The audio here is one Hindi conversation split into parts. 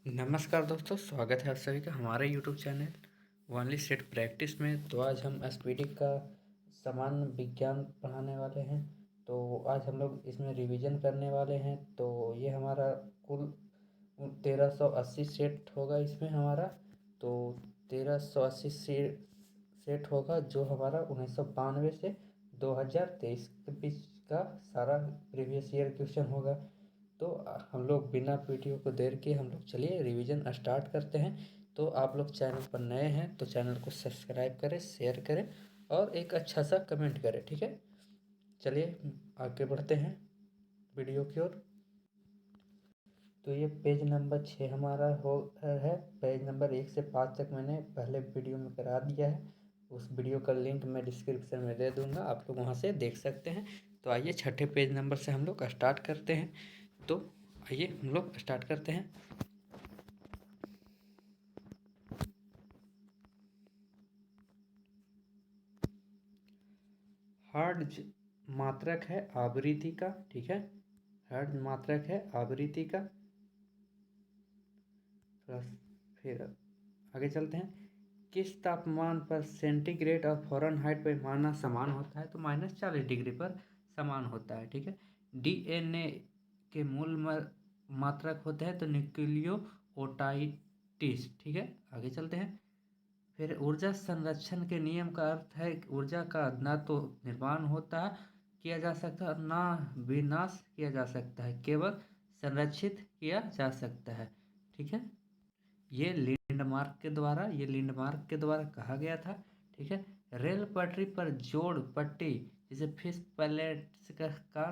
नमस्कार दोस्तों, स्वागत है आप सभी का हमारे YouTube channel only set practice में। तो आज हम एसपीडी का सामान्य विज्ञान पढ़ाने वाले हैं। तो आज हम लोग इसमें रिवीजन करने वाले हैं। तो ये हमारा कुल 1380 सेट होगा इसमें हमारा। तो 1380 सेट होगा जो हमारा 1992 से 2023 के बीच का सारा प्रीवियस ईयर क्वेश्चन होगा। तो हम लोग बिना वीडियो को देर किए हम लोग चलिए रिवीजन स्टार्ट करते हैं। तो आप लोग चैनल पर नए हैं तो चैनल को सब्सक्राइब करें, शेयर करें और एक अच्छा सा कमेंट करें, ठीक है। चलिए आगे बढ़ते हैं वीडियो की ओर। तो ये पेज नंबर 6 हमारा है। पेज नंबर 1 से 5 तक मैंने पहले वीडियो में करा दिया है। उस वीडियो का लिंक मैं डिस्क्रिप्शन में दे दूंगा, आप लोग वहाँ से देख सकते हैं। तो आइए छठे पेज नंबर से हम लोग स्टार्ट करते हैं। तो आइए हम लोग स्टार्ट करते हैं। हर्ट्ज मात्रक है आवृत्ति का, ठीक है। हर्ट्ज मात्रक है आवृत्ति का। फिर आगे चलते हैं। किस तापमान पर सेंटीग्रेड और फ़ारेनहाइट पैमाना समान होता है? तो -40 डिग्री पर समान होता है, ठीक है। डीएनए के मूल मात्रक होते हैं तो न्यूक्लियोटाइड्स, ठीक है। आगे चलते हैं। फिर ऊर्जा संरक्षण के नियम का अर्थ है कि ऊर्जा का न तो निर्माण होता है किया जा सकता है, ना विनाश किया जा सकता है, केवल संरक्षित किया जा सकता है, ठीक है। ये लिंडमार्क के द्वारा कहा गया था, ठीक है। रेल पटरी पर जोड़ पट्टी जिसे फिश पैलेट्स का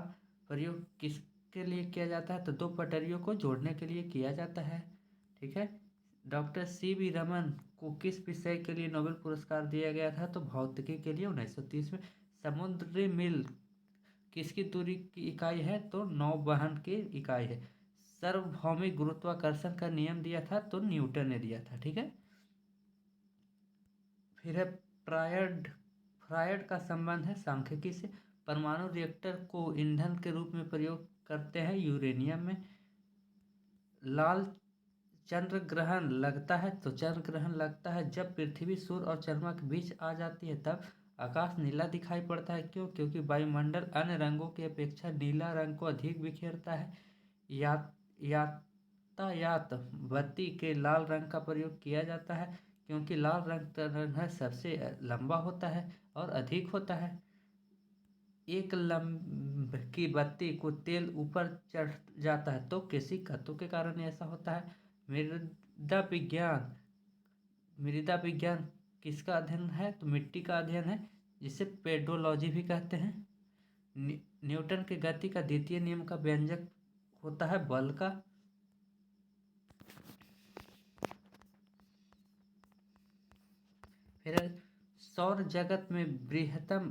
प्रयोग किसके लिए किया जाता है? तो दो पटरियों को जोड़ने के लिए किया जाता है, ठीक है। Doctor CV. रमन को किस विषय के लिए नोबेल पुरस्कार दिया गया था? तो भौतिकी के लिए 1930 में। समुद्री मील किसकी दूरी की इकाई है? तो नौवहन की इकाई है। सार्वभौमिक गुरुत्वाकर्षण का नियम दिया था तो न्यूटन ने दिया था, ठीक है। फिर है फ्रायड का संबंध है सांख्यिकी से। परमाणु रिएक्टर को ईंधन के रूप में प्रयोग करते हैं यूरेनियम में। लाल चंद्र ग्रहण लगता है तो चंद्र ग्रहण लगता है जब पृथ्वी सूर्य और चंद्रमा के बीच आ जाती है, तब आकाश नीला दिखाई पड़ता है। क्यों? क्योंकि वायुमंडल अन्य रंगों की अपेक्षा नीला रंग को अधिक बिखेरता है। या यातायात बत्ती के लाल रंग का प्रयोग किया जाता है क्योंकि लाल रंग तरंग सबसे लंबा होता है और अधिक होता है। एक लंब की बत्ती को तेल ऊपर चढ़ जाता है तो किसी धातु के कारण ऐसा होता है। मृदा विज्ञान मृदा विज्ञान किसका अध्ययन है? तो मिट्टी का अध्ययन है, जिसे पेडोलॉजी भी कहते हैं। न्यूटन के गति का द्वितीय नियम का व्यंजक होता है बल का। फिर सौर जगत में बृहत्तम,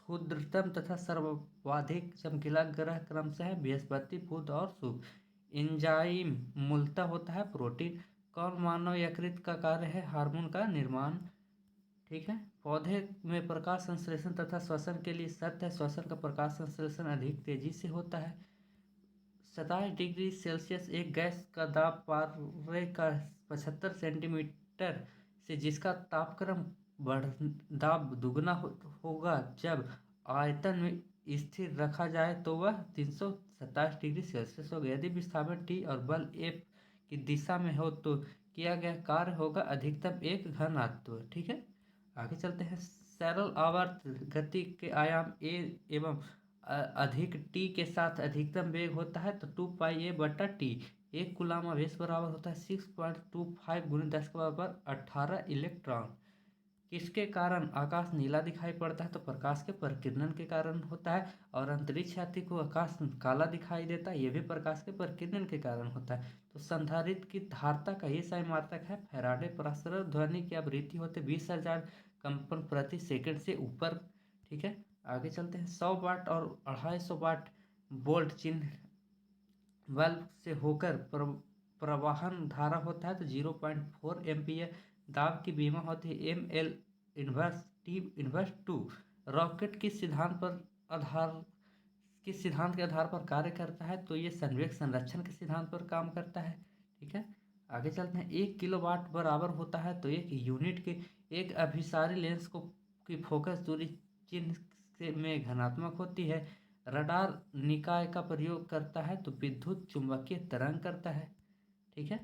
क्षुद्रतम तथा सर्वाधिक चमकीला ग्रह क्रमशः बृहस्पति, बुध और शुक्र। एंजाइम मूलतः होता है प्रोटीन। कौन मानव यकृत का कार्य है? हार्मोन का निर्माण, ठीक है। पौधे में प्रकाश संश्लेषण तथा श्वसन के लिए सत्य है, श्वसन का प्रकाश संश्लेषण अधिक तेजी से होता है। 27 डिग्री सेल्सियस एक गैस का दाब पारे का 75 सेंटीमीटर से जिसका तापक्रम दाब दुगना होगा जब आयतन में स्थिर रखा जाए तो वह 327 डिग्री सेल्सियस होगा। यदि विस्थापन टी और बल एफ की दिशा में हो तो किया गया कार्य होगा अधिकतम एक घनात्व, ठीक है। आगे चलते हैं। सरल आवर्त गति के आयाम ए एवं अधिक टी के साथ अधिकतम वेग होता है तो 2πa/t। एक कूलाम आवेश बराबर होता है 6.25 × 10⁻18 इलेक्ट्रॉन। किसके कारण आकाश नीला दिखाई पड़ता है? तो प्रकाश के प्रकीर्णन के कारण होता है। और अंतरिक्ष यात्री को आकाश काला दिखाई देता है, यह भी प्रकाश के प्रकीर्णन के कारण होता है। तो संधारित्र की धारता का ये सही मात्रक है फैराडे। प्रसरण ध्वनि की आवृत्ति होते 20,000 कंपन प्रति सेकंड से ऊपर, ठीक है। आगे चलते हैं। 100 वाट और 250 वाट वोल्ट चिन्ह बल्ब से होकर प्रवाहन धारा होता है तो 0.4 एम्पियर। दाब की बीमा होती है ML inverse T inverse 2। Rocket किस सिद्धांत के आधार पर कार्य करता है? तो ये संवेग संरक्षण के सिद्धांत पर काम करता है, ठीक है। आगे चलते हैं। 1 किलोवाट बराबर होता है तो एक यूनिट के एक अभिसारी लेंस को की फोकस दूरी चिन्ह से में घनात्मक होती है। रडार निकाय का प्रयोग करता है तो विद्युत चुंबकीय तरंग करता है। ठीक है।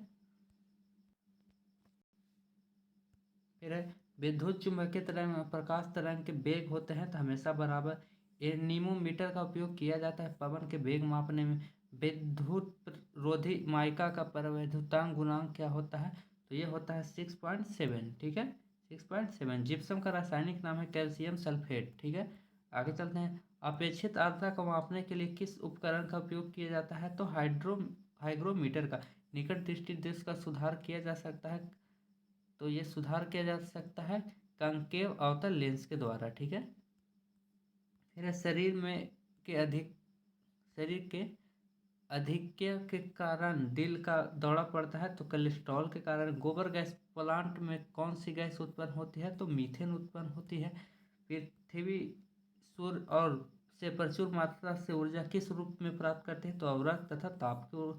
फिर है विद्युत चुंबकीय तरंग में प्रकाश तरंग के वेग होते हैं तो हमेशा बराबर। एनीमोमीटर का उपयोग किया जाता है पवन के वेग मापने में। विद्युत रोधी माइका का परावैद्युतांक गुणांक क्या होता है? तो ये होता है 6.7। ठीक है, 6.7। जिप्सम का रासायनिक नाम है कैल्शियम सल्फेट। ठीक है। आगे चलते हैं। अपेक्षित आर्द्रता को मापने के लिए किस उपकरण का उपयोग किया जाता है? तो हाइग्रोमीटर का। निकट दृष्टि दृश्य का सुधार किया जा सकता है तो ये सुधार किया जा सकता है कंकेव अवतल लेंस के द्वारा। ठीक है। फिर शरीर के अधिक्य के कारण दिल का दौरा पड़ता है तो कोलेस्ट्रॉल के कारण। गोबर गैस प्लांट में कौन सी गैस उत्पन्न होती है? तो मीथेन उत्पन्न होती है। पृथ्वी सूर्य और से प्रचुर मात्रा से ऊर्जा किस रूप में प्राप्त करते हैं? तो अवरक्त तथा ताप की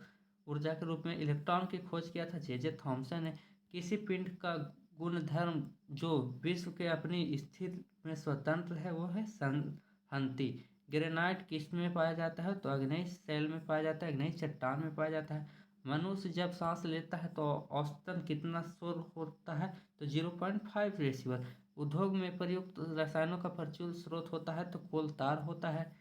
ऊर्जा के रूप में। इलेक्ट्रॉन की खोज किया था जे थॉमसन ने। किसी पिंड का गुणधर्म जो विश्व के अपनी स्थिति में स्वतंत्र है वो है संहति। ग्रेनाइट किस में पाया जाता है? तो अग्नेय शैल में पाया जाता है, अग्नेय चट्टान में पाया जाता है। मनुष्य जब सांस लेता है तो औसतन कितना शोर होता है? तो 0.5 डेसिबल। उद्योग में प्रयुक्त रसायनों का प्रचुर स्रोत होता है तो कोल तार होता है।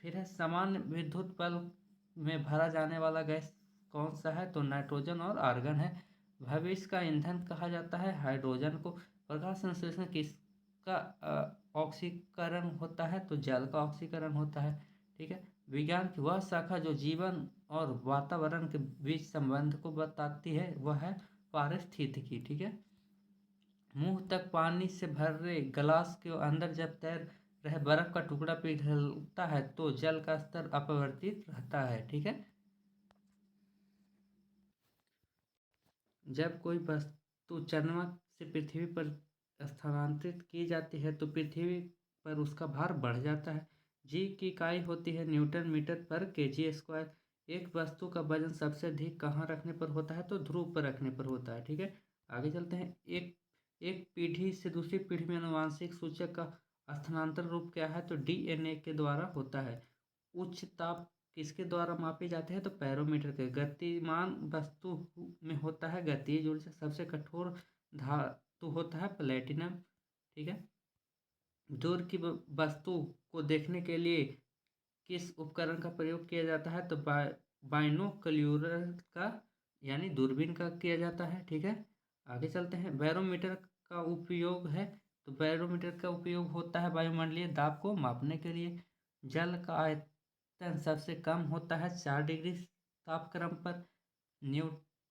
फिर है सामान्य विद्युत बल्ब में भरा जाने वाला गैस कौन सा है? तो नाइट्रोजन और आर्गन है। भविष्य का ईंधन कहा जाता है हाइड्रोजन को। प्रकाश संश्लेषण किसका ऑक्सीकरण होता है? तो जल का ऑक्सीकरण होता है। ठीक है। विज्ञान की वह शाखा जो जीवन और वातावरण के बीच संबंध को बताती है वह है पारिस्थितिकी। ठीक है। मुंह तक पानी से भरे गिलास के अंदर जब तैर रहे बर्फ का टुकड़ा पिघलता है तो जल का स्तर अपरिवर्तित रहता है। ठीक है। जब कोई वस्तु चंद्रमा से पृथ्वी पर स्थानांतरित की जाती है तो पृथ्वी पर उसका भार बढ़ जाता है। जी की इकाई होती है न्यूटन मीटर पर केजी स्क्वायर। एक वस्तु का वजन सबसे अधिक कहाँ रखने पर होता है? तो ध्रुव पर रखने पर होता है। ठीक है। आगे चलते हैं। एक एक पीढ़ी से दूसरी पीढ़ी में आनुवांशिक सूचक का स्थानांतरण रूप क्या है? तो डीएनए के द्वारा होता है। उच्च ताप किसके द्वारा मापे जाते हैं? तो बैरोमीटर के। गतिमान वस्तु में होता है गतिज ऊर्जा। सबसे कठोर धातु होता है प्लेटिनम। ठीक है। दूर की वस्तु को देखने के लिए किस उपकरण का प्रयोग किया जाता है? तो बाइनोक्यूलर का यानी दूरबीन का किया जाता है। ठीक है। आगे चलते हैं। बैरोमीटर का उपयोग है तो बैरोमीटर का उपयोग होता है वायुमंडलीय दाब को मापने के लिए। जल का आयतन सबसे कम होता है 4 डिग्री तापक्रम पर। न्यू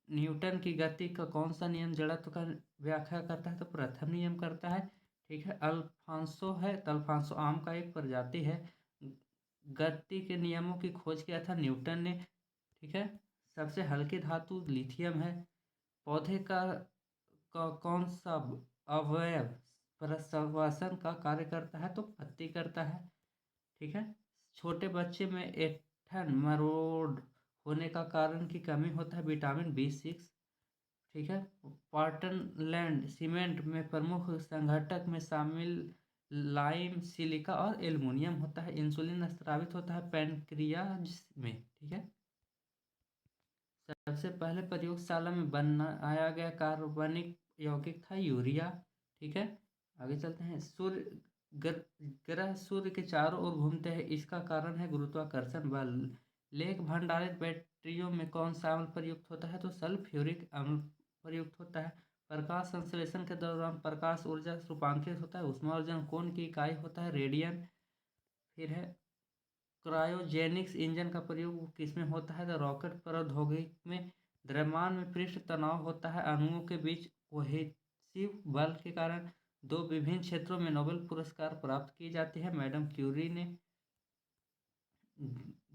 न्यूटन की गति का कौन सा नियम जड़त्व का व्याख्या करता है? तो प्रथम नियम करता है। ठीक है। अल्फांसो है तो अल्फांसो आम का एक प्रजाति है। गति के नियमों की खोज किया था न्यूटन ने। ठीक है। सबसे हल्की धातु लिथियम है। पौधे का कौन सा अवयव प्रश्वसन का कार्य करता है? तो पत्ती करता है। ठीक है। छोटे बच्चे में एठन मरोड़ होने का कारण की कमी होता है विटामिन B6। ठीक है। पार्टनलैंड सीमेंट में प्रमुख संघटक में शामिल लाइम सिलिका और एल्युमिनियम होता है। इंसुलिन स्रावित होता है पैनक्रियाज में। ठीक है। सबसे पहले प्रयोगशाला में बनाया गया कार्बनिक यौगिक था यूरिया। ठीक है। आगे चलते हैं। ग्रह सूर्य के चारों ओर घूमते हैं इसका कारण है गुरुत्वाकर्षण बल। लेख भंडारित बैटरियों में कौन सा अम्ल प्रयुक्त होता है? तो सल्फ्यूरिक अम्ल प्रयुक्त होता है। प्रकाश संश्लेषण के दौरान प्रकाश ऊर्जा रूपांतरित होता है। ऊष्मार्जन कोण की इकाई होता है रेडियन। फिर है क्रायोजेनिक्स इंजन का प्रयोग किसमें होता है? तो रॉकेट प्रौद्योगिकी में। द्रव्यमान में पृष्ठ तनाव होता है अणुओं के बीच कोहेसिव बल के कारण। दो विभिन्न क्षेत्रों में नोबेल पुरस्कार प्राप्त की जाती है मैडम क्यूरी ने।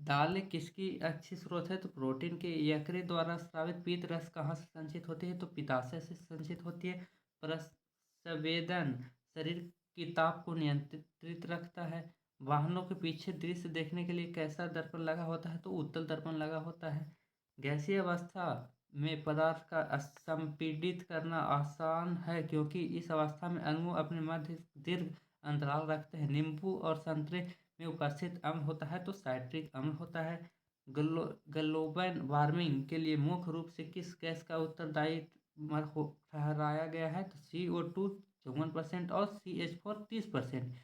दालें किसकी अच्छी स्रोत है? तो प्रोटीन के। यकृत द्वारा स्रावित पीत रस कहाँ से संचित होती है? तो पित्ताशय से संचित होती है। प्रस्वेदन शरीर की ताप को नियंत्रित रखता है। वाहनों के पीछे दृश्य देखने के लिए कैसा दर्पण लगा होता है? तो उत्तल दर्पण लगा होता है। गैसीय अवस्था में पदार्थ का संपीड़ित करना आसान है, क्योंकि इस अवस्था में अणु अपने मध्य दीर्घ अंतराल रखते हैं। नींबू और संतरे में उपस्थित अम्ल होता है तो साइट्रिक अम्ल होता है। ग्लोबल वार्मिंग के लिए मुख्य रूप से किस गैस का उत्तरदायी ठहराया गया है? तो CO2 54% और CH4 30%।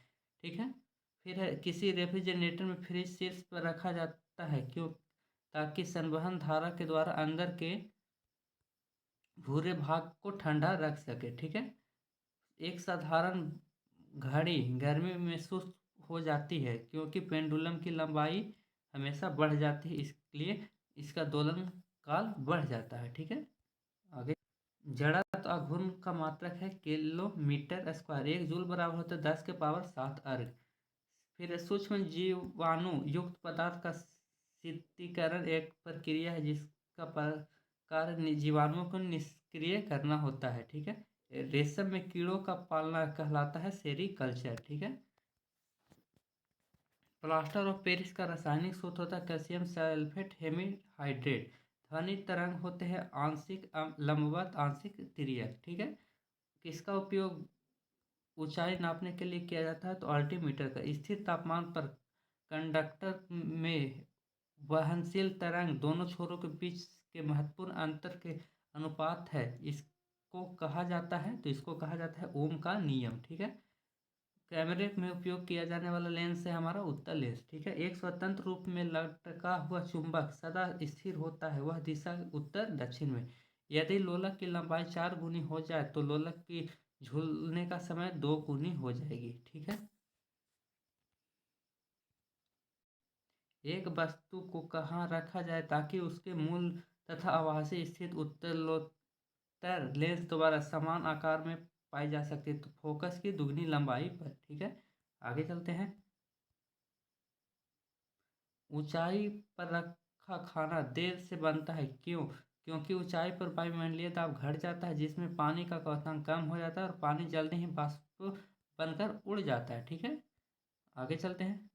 ठीक है। फिर है, किसी रेफ्रिजरेटर में फ्रिज शीर्ष पर रखा जाता है क्यों? ताकि संवहन धारा के द्वारा अंदर के भूरे भाग को ठंडा रख सके। ठीक है। एक साधारण घड़ी गर्मी में सुस्त हो जाती है क्योंकि पेंडुलम की लंबाई हमेशा बढ़ जाती है, इसलिए इसका दोलन काल बढ़ जाता है। ठीक है। आगे, जड़त्व और घूर्णन का मात्रक है किलोमीटर स्क्वायर। 1 जूल बराबर होता है 10⁻7 अर्ग। फिर सूक्ष्म जीवाणु युक्त पदार्थ का शीतलीकरण एक प्रक्रिया है जिसका कार्य जीवाणुओं को निष्क्रिय करना होता है। ठीक है। रेशम में कीड़ों का पालना कहलाता है सेरीकल्चर। ठीक है। प्लास्टर ऑफ पेरिस का रासायनिक सूत्र होता है कैल्शियम सल्फेट हेमीहाइड्रेट। ध्वनि तरंग होते हैं आंशिक लंबवत आंशिक तिर्यक। ठीक है। किसका उपयोग ऊंचाई नापने के लिए किया जाता है? तो अल्टीमीटर का। स्थिर तापमान पर कंडक्टर में वहनशील तरंग दोनों छोरों के बीच के महत्वपूर्ण अंतर के अनुपात है, इसको कहा जाता है, तो इसको कहा जाता है ओम का नियम। ठीक है। कैमरे में उपयोग किया जाने वाला लेंस है हमारा उत्तल लेंस। ठीक है। एक स्वतंत्र रूप में लटका हुआ चुंबक सदा स्थिर होता है, वह दिशा उत्तर दक्षिण में। यदि लोलक की लंबाई 4 गुनी हो जाए तो लोलक की झूलने का समय 2 गुनी हो जाएगी। ठीक है। एक वस्तु को कहाँ रखा जाए ताकि उसके मूल तथा आभासी स्थित उत्तरोत्तर लेंस दोबारा समान आकार में पाई जा सकती है? तो फोकस की दुगनी लंबाई पर। ठीक है। आगे चलते हैं। ऊंचाई पर रखा खाना देर से बनता है क्यों? क्योंकि ऊंचाई पर वायुमंडलीय दाब घट जाता है जिसमें पानी का क्वथनांक कम हो जाता है और पानी जल्दी ही वाष्प बनकर उड़ जाता है। ठीक है। आगे चलते हैं।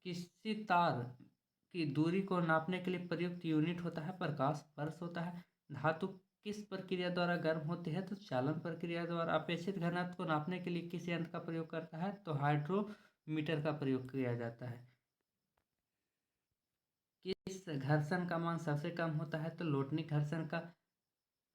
किसी तार की दूरी को नापने के लिए प्रयुक्त यूनिट होता है प्रकाश वर्ष होता है। धातु किस प्रक्रिया द्वारा गर्म होती है? तो चालन प्रक्रिया द्वारा। अपेक्षित घनत्व को नापने के लिए किस यंत्र का प्रयोग करता है? तो हाइड्रोमीटर का प्रयोग किया जाता है। किस घर्षण का मान सबसे कम होता है? तो लोटनी घर्षण का।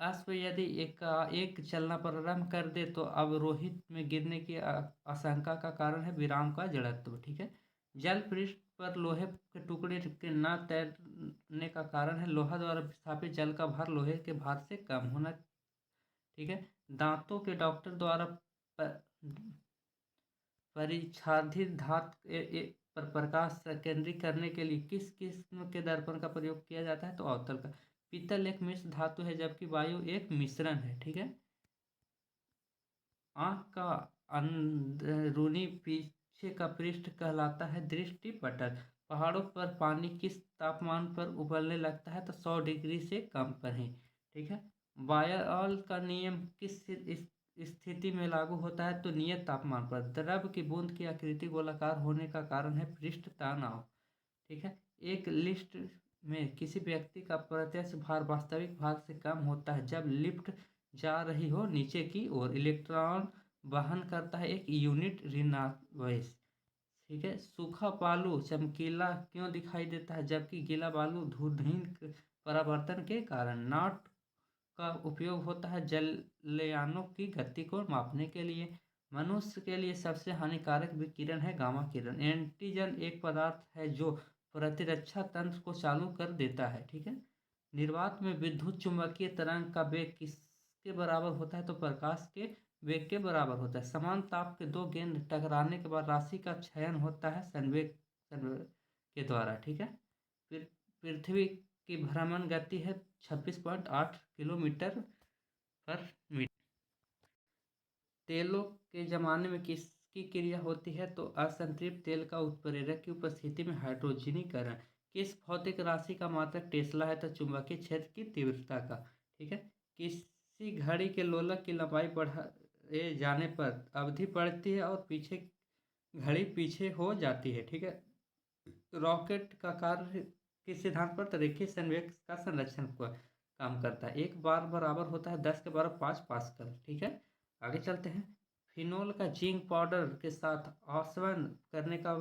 अश्व यदि एक चलना प्रारंभ कर दे तो अवरोहित में गिरने की आशंका का कारण है विराम का जड़त्व। ठीक है। जल पृष्ठ पर लोहे के टुकड़े के न तैरने का कारण है लोहा द्वारा विस्थापित जल का भार लोहे के भार से कम होना। ठीक है। दांतों के डॉक्टर द्वारा परिच्छादित धातु पर प्रकाश केंद्रित करने के लिए किस किस्म के दर्पण का प्रयोग किया जाता है? तो अवतल का। पीतल एक मिश्र धातु है जबकि वायु एक मिश्रण है। ठीक है। आंख का अंदरूनी पीछे का पृष्ठ कहलाता है दृष्टि पटल। पहाड़ों पर पानी किस तापमान पर उबलने लगता है? तो 100 डिग्री से कम पर ही। ठीक है। बायरॉल का नियम किस स्थिति में लागू होता है? तो नियत तापमान पर। द्रव की बूंद की आकृति गोलाकार होने का कारण है पृष्ठ तनाव। ठीक है। एक लिफ्ट में किसी व्यक्ति का प्रत्यक्ष भार वास्तविक भार से कम होता है जब लिफ्ट जा रही हो नीचे की ओर। इलेक्ट्रॉन वहन करता है एक यूनिट ऋणावेश। ठीक है। सूखा बालू चमकीला क्यों दिखाई देता है जबकि गीला बालू धूलहीन परावर्तन के कारण? नाट का उपयोग होता है जलयानों की गति को मापने के लिए। मनुष्य के लिए सबसे हानिकारक विकिरण है गामा किरण। एंटीजन एक पदार्थ है जो प्रतिरक्षा तंत्र को चालू कर देता है। ठीक है। निर्वात में विद्युत चुंबकीय तरंग का वेग किसके बराबर होता है? तो प्रकाश के वेग के बराबर होता है। समान ताप के दो गेंद टकराने के बाद राशि का क्षय होता है संवेग के द्वारा। ठीक है। फिर पृथ्वी की भ्रमण गति है 26.8 किलोमीटर पर मीटर। तेलों के जमाने में किसकी क्रिया होती है? तो असंतृप्त तेल का उत्प्रेरक की उपस्थिति में हाइड्रोजनीकरण। किस भौतिक राशि का मात्रक टेस्ला है? तो चुंबकीय क्षेत्र की तीव्रता का। ठीक है। किसी घड़ी के लोलक की लंबाई बढ़ाए जाने पर अवधि बढ़ती है और घड़ी पीछे हो जाती है। ठीक है। रॉकेट का कार्य किस सिद्धांत पर? तो देखिए संवेग का संरक्षण का काम करता है। एक बार बराबर होता है 10 के बराबर 5 पास्कल। ठीक है, आगे चलते हैं। फिनोल का जिंक पाउडर के साथ आसवन करने का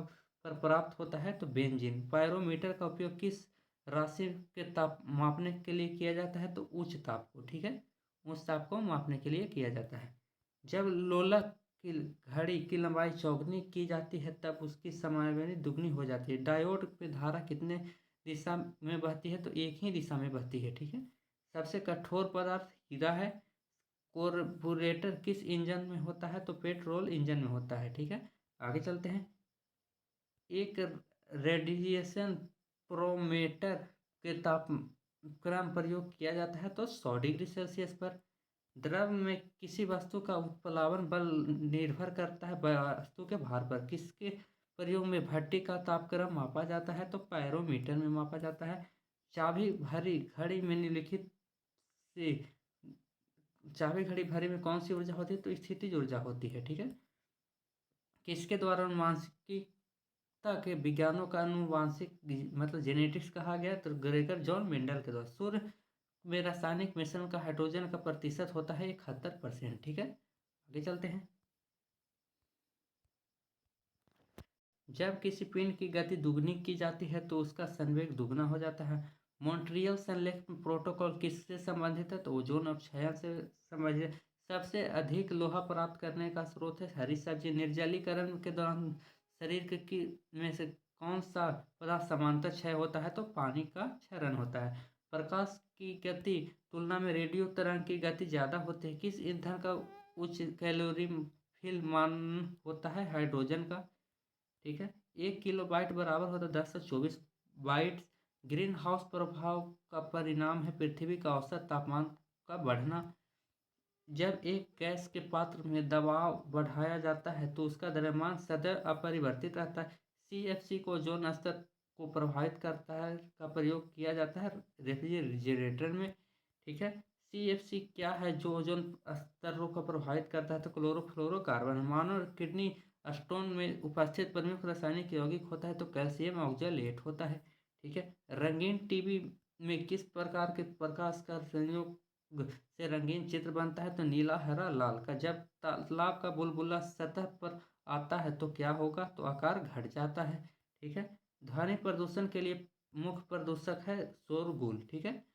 पर प्राप्त होता है तो बेंजीन। पायरोमीटर का उपयोग किस राशि के ताप मापने के लिए किया जाता है? तो उच्च ताप को। ठीक है, उच्च ताप को मापने के लिए किया जाता है। जब लोलक की घड़ी की लंबाई चौगुनी की जाती है तब उसकी समयावधि दुगनी हो जाती है। डायोड पे धारा कितने दिशा में बहती है? तो एक ही दिशा में बहती है। ठीक है, सबसे कठोर पदार्थ हीरा है। कार्बोरेटर किस इंजन में होता है? तो पेट्रोल इंजन में होता है। ठीक है, आगे चलते हैं। एक रेडिएशन प्रोमेटर के तापक्रम प्रयोग किया जाता है तो 100 डिग्री सेल्सियस पर। द्रव में किसी वस्तु का उत्प्लावन बल निर्भर करता है वस्तु के भार पर। किसके प्रयोग में भट्टी का तापक्रम मापा जाता है? तो पायरोमीटर में मापा जाता है। चाबी भरी घड़ी में निम्नलिखित से चाबी घड़ी भरी में कौन सी ऊर्जा होती है? तो स्थितिज ऊर्जा होती है। ठीक है, किसके द्वारा अनुवांशिकता के विज्ञानों का अनुवांशिक मतलब जेनेटिक्स कहा गया? तो ग्रेगर जॉन मेंडल के द्वारा। सूर्य में रासायनिक मिश्रण का हाइड्रोजन का प्रतिशत होता है 71%। ठीक है, आगे चलते हैं। जब किसी पिंड की गति दुगनी की जाती है तो उसका संवेग दुगना हो जाता है। मॉन्ट्रियल संलेख प्रोटोकॉल किससे संबंधित है? तो ओजोन अपक्षय से संबंधित। सबसे अधिक लोहा प्राप्त करने का स्रोत है हरी सब्जी। निर्जलीकरण के दौरान शरीर के में से कौन सा पदार्थ समांतर क्षय होता है? तो पानी का क्षरण होता है। प्रकाश की गति तुलना में रेडियो तरंग की गति ज़्यादा होती है। किस ईंधन का उच्च कैलोरी फिल मान होता है? हाइड्रोजन का। ठीक है, 1 किलोबाइट बराबर होता है 1024 बाइट्स। ग्रीन हाउस प्रभाव का परिणाम है पृथ्वी का औसत तापमान का बढ़ना। जब एक गैस के पात्र में दबाव बढ़ाया जाता है तो उसका द्रव्यमान सदैव अपरिवर्तित रहता है। CFC को ओजोन स्तर को प्रभावित करता है का प्रयोग किया जाता है रेफ्रिजरेटर में। ठीक है, CFC क्या है जो ओजोन स्तरों को प्रभावित करता है? तो क्लोरोफ्लोरोकार्बन। मानव किडनी स्टोन में उपस्थित प्रमुख रासायनिक यौगिक होता है तो कैल्शियम ऑक्जेलेट होता है। ठीक है, रंगीन टीवी में किस प्रकार के प्रकाश का संयोग से रंगीन चित्र बनता है? तो नीला हरा लाल का। जब तालाब का बुलबुला सतह पर आता है तो क्या होगा? तो आकार घट जाता है। ठीक है, ध्वनि प्रदूषण के लिए मुख्य प्रदूषक है शोरगुल। ठीक है,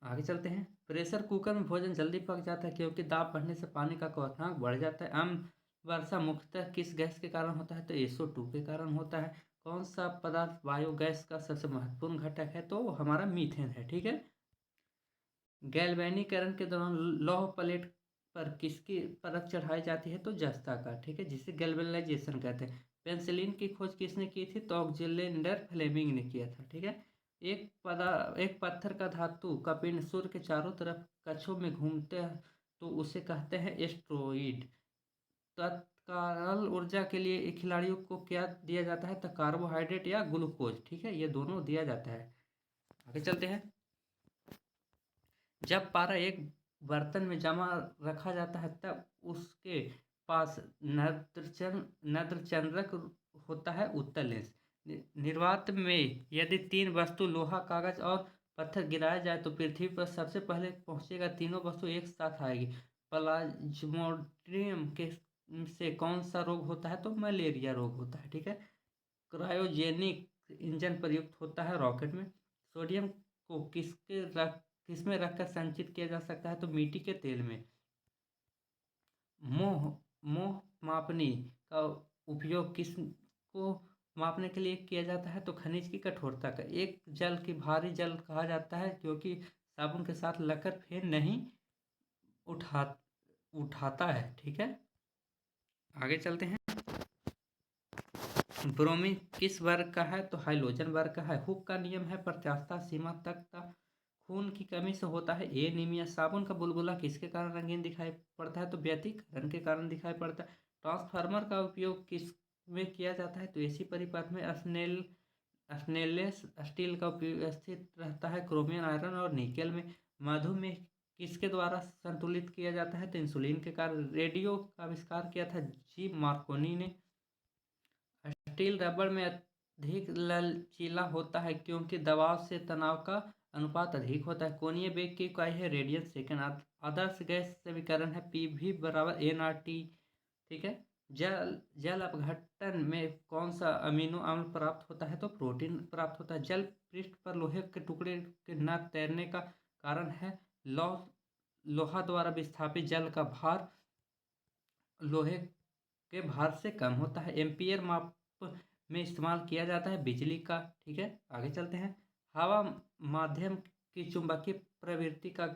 आगे चलते हैं। प्रेशर कुकर में भोजन जल्दी पक जाता है क्योंकि दाब बढ़ने से पानी का क्वथनांक बढ़ जाता है। वर्षा मुख्यतः किस गैस के कारण होता है? तो SO2 के कारण होता है। कौन सा पदार्थ बायोगैस का सबसे महत्वपूर्ण घटक है? तो हमारा मीथेन है। ठीक है, गैल्वेनीकरण के दौरान लौह प्लेट पर किसकी परत चढ़ाई जाती है? तो जस्ता का। ठीक है, जिसे गैल्वेनाइजेशन कहते हैं। पेंसिलिन की खोज किसने की थी? तो ऑक्जेलेंडर फ्लेमिंग ने किया था। ठीक है, एक पत्थर का धातु का पिंड सूर्य के चारों तरफ कक्षों में घूमते हैं तो उसे कहते हैं एस्ट्रॉइड। तत्काल ऊर्जा के लिए खिलाड़ियों को क्या दिया जाता है? तो कार्बोहाइड्रेट या ग्लूकोज। ठीक है, ये दोनों दिया जाता है। आगे चलते हैं। जब पारा एक बर्तन में जमा रखा जाता है तब उसके पास नद्रचंद्रक होता है उत्तल लेंस। निर्वात में यदि 3 वस्तु लोहा कागज और पत्थर गिराया जाए तो पृथ्वी पर सबसे पहले पहुंचेगा तीनों वस्तु एक साथ आएगी। प्लाज्मोडियम के से कौन सा रोग होता है? तो मलेरिया रोग होता है। ठीक है, क्रायोजेनिक इंजन प्रयुक्त होता है रॉकेट में। सोडियम को किसमें रखकर संचित किया जा सकता है? तो मिट्टी के तेल में। मोह मोह मापनी का उपयोग किस को मापने के लिए किया जाता है? तो खनिज की कठोरता का। एक जल की भारी जल कहा जाता है क्योंकि साबुन के साथ लगकर फेन नहीं उठा उठाता है। ठीक है, आगे चलते हैं। ब्रोमीन किस वर्ग का है? तो हाइलोजन वर्ग का है। हुक का नियम है प्रत्यास्थता सीमा तक का खून की कमी से होता है एनीमिया। साबुन का बुलबुला किसके कारण रंगीन दिखाई पड़ता है? तो व्यतिकरण के कारण दिखाई पड़ता है। ट्रांसफार्मर का उपयोग किस में किया जाता है? तो एसी परिपथ में स्टेनलेस स्टील का उपयोग स्थित रहता है क्रोमियम आयरन और निकेल में। मधुमेह किसके द्वारा संतुलित किया जाता है? तो इंसुलिन के कारण। रेडियो का आविष्कार किया था जी मार्कोनी ने। स्टील रबर में अधिक लचीला होता है क्योंकि दबाव से तनाव का अनुपात अधिक होता है। कोणीय वेग की इकाई है रेडियन सेकेंड। आदर्श गैस समीकरण है PV बराबर nRT। ठीक है। जल जल अपघटन में कौन सा अमीनो अम्ल प्राप्त होता है? तो प्रोटीन प्राप्त होता है। जल पृष्ठ पर लोहे के टुकड़े के न तैरने का कारण है लोहा द्वारा विस्थापित जल का भार लोहे के भार से कम होता है। एम्पियर माप में इस्तेमाल किया जाता है बिजली का। ठीक है, आगे चलते हैं। हवा माध्यम की चुंबकीय प्रवृत्ति का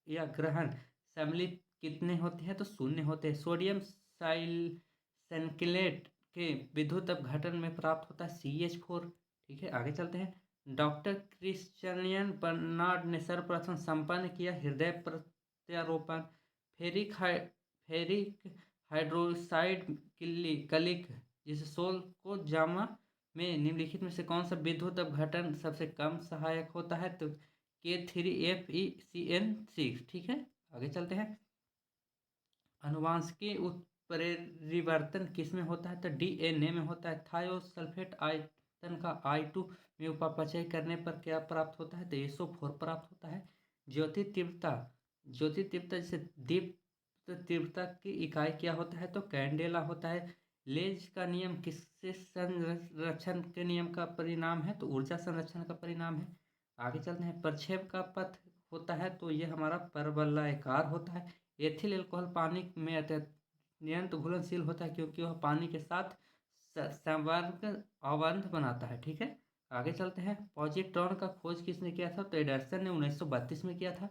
या ग्रहण सम्मिलित कितने होते हैं? तो शून्य होते हैं। सोडियम साइलैंक्लेट के विद्युत अपघटन में प्राप्त होता है CH4। ठीक है, आगे चलते हैं। डॉक्टर क्रिश्चियन बर्नार्ड ने सर्वप्रथम संपन्न किया हृदय प्रत्यारोपण। फेरिक हाइड्रोक्साइड कलिक जिसे सोल को जामा में निम्नलिखित में से कौन सा विद्युत अपघटन सबसे कम सहायक होता है? तो K3FeCN6। ठीक है, आगे चलते हैं। अनुवांशिक उत्परिवर्तन किस में होता है? तो DNA में होता है। थायोसल्फेट आयतन का I2 में उपापचय करने पर क्या प्राप्त होता है? तो SO4 प्राप्त होता है। ज्योति तीव्रता जैसे दीप्त तीव्रता की इकाई क्या होता है? तो कैंडेला होता है। लेज का नियम किससे संरक्षण के नियम का परिणाम है? तो ऊर्जा संरक्षण का परिणाम है। आगे चलते हैं। प्रक्षेप का पथ होता है तो यह हमारा परवलयाकार होता है। एथिल अल्कोहल पानी में अत्यंत घुलनशील होता है क्योंकि वह पानी के साथ संवर्ग अवंध बनाता है। ठीक है, आगे चलते हैं। पॉजिट्रॉन का खोज किसने किया था? तो एडरसन ने 1932 में किया था।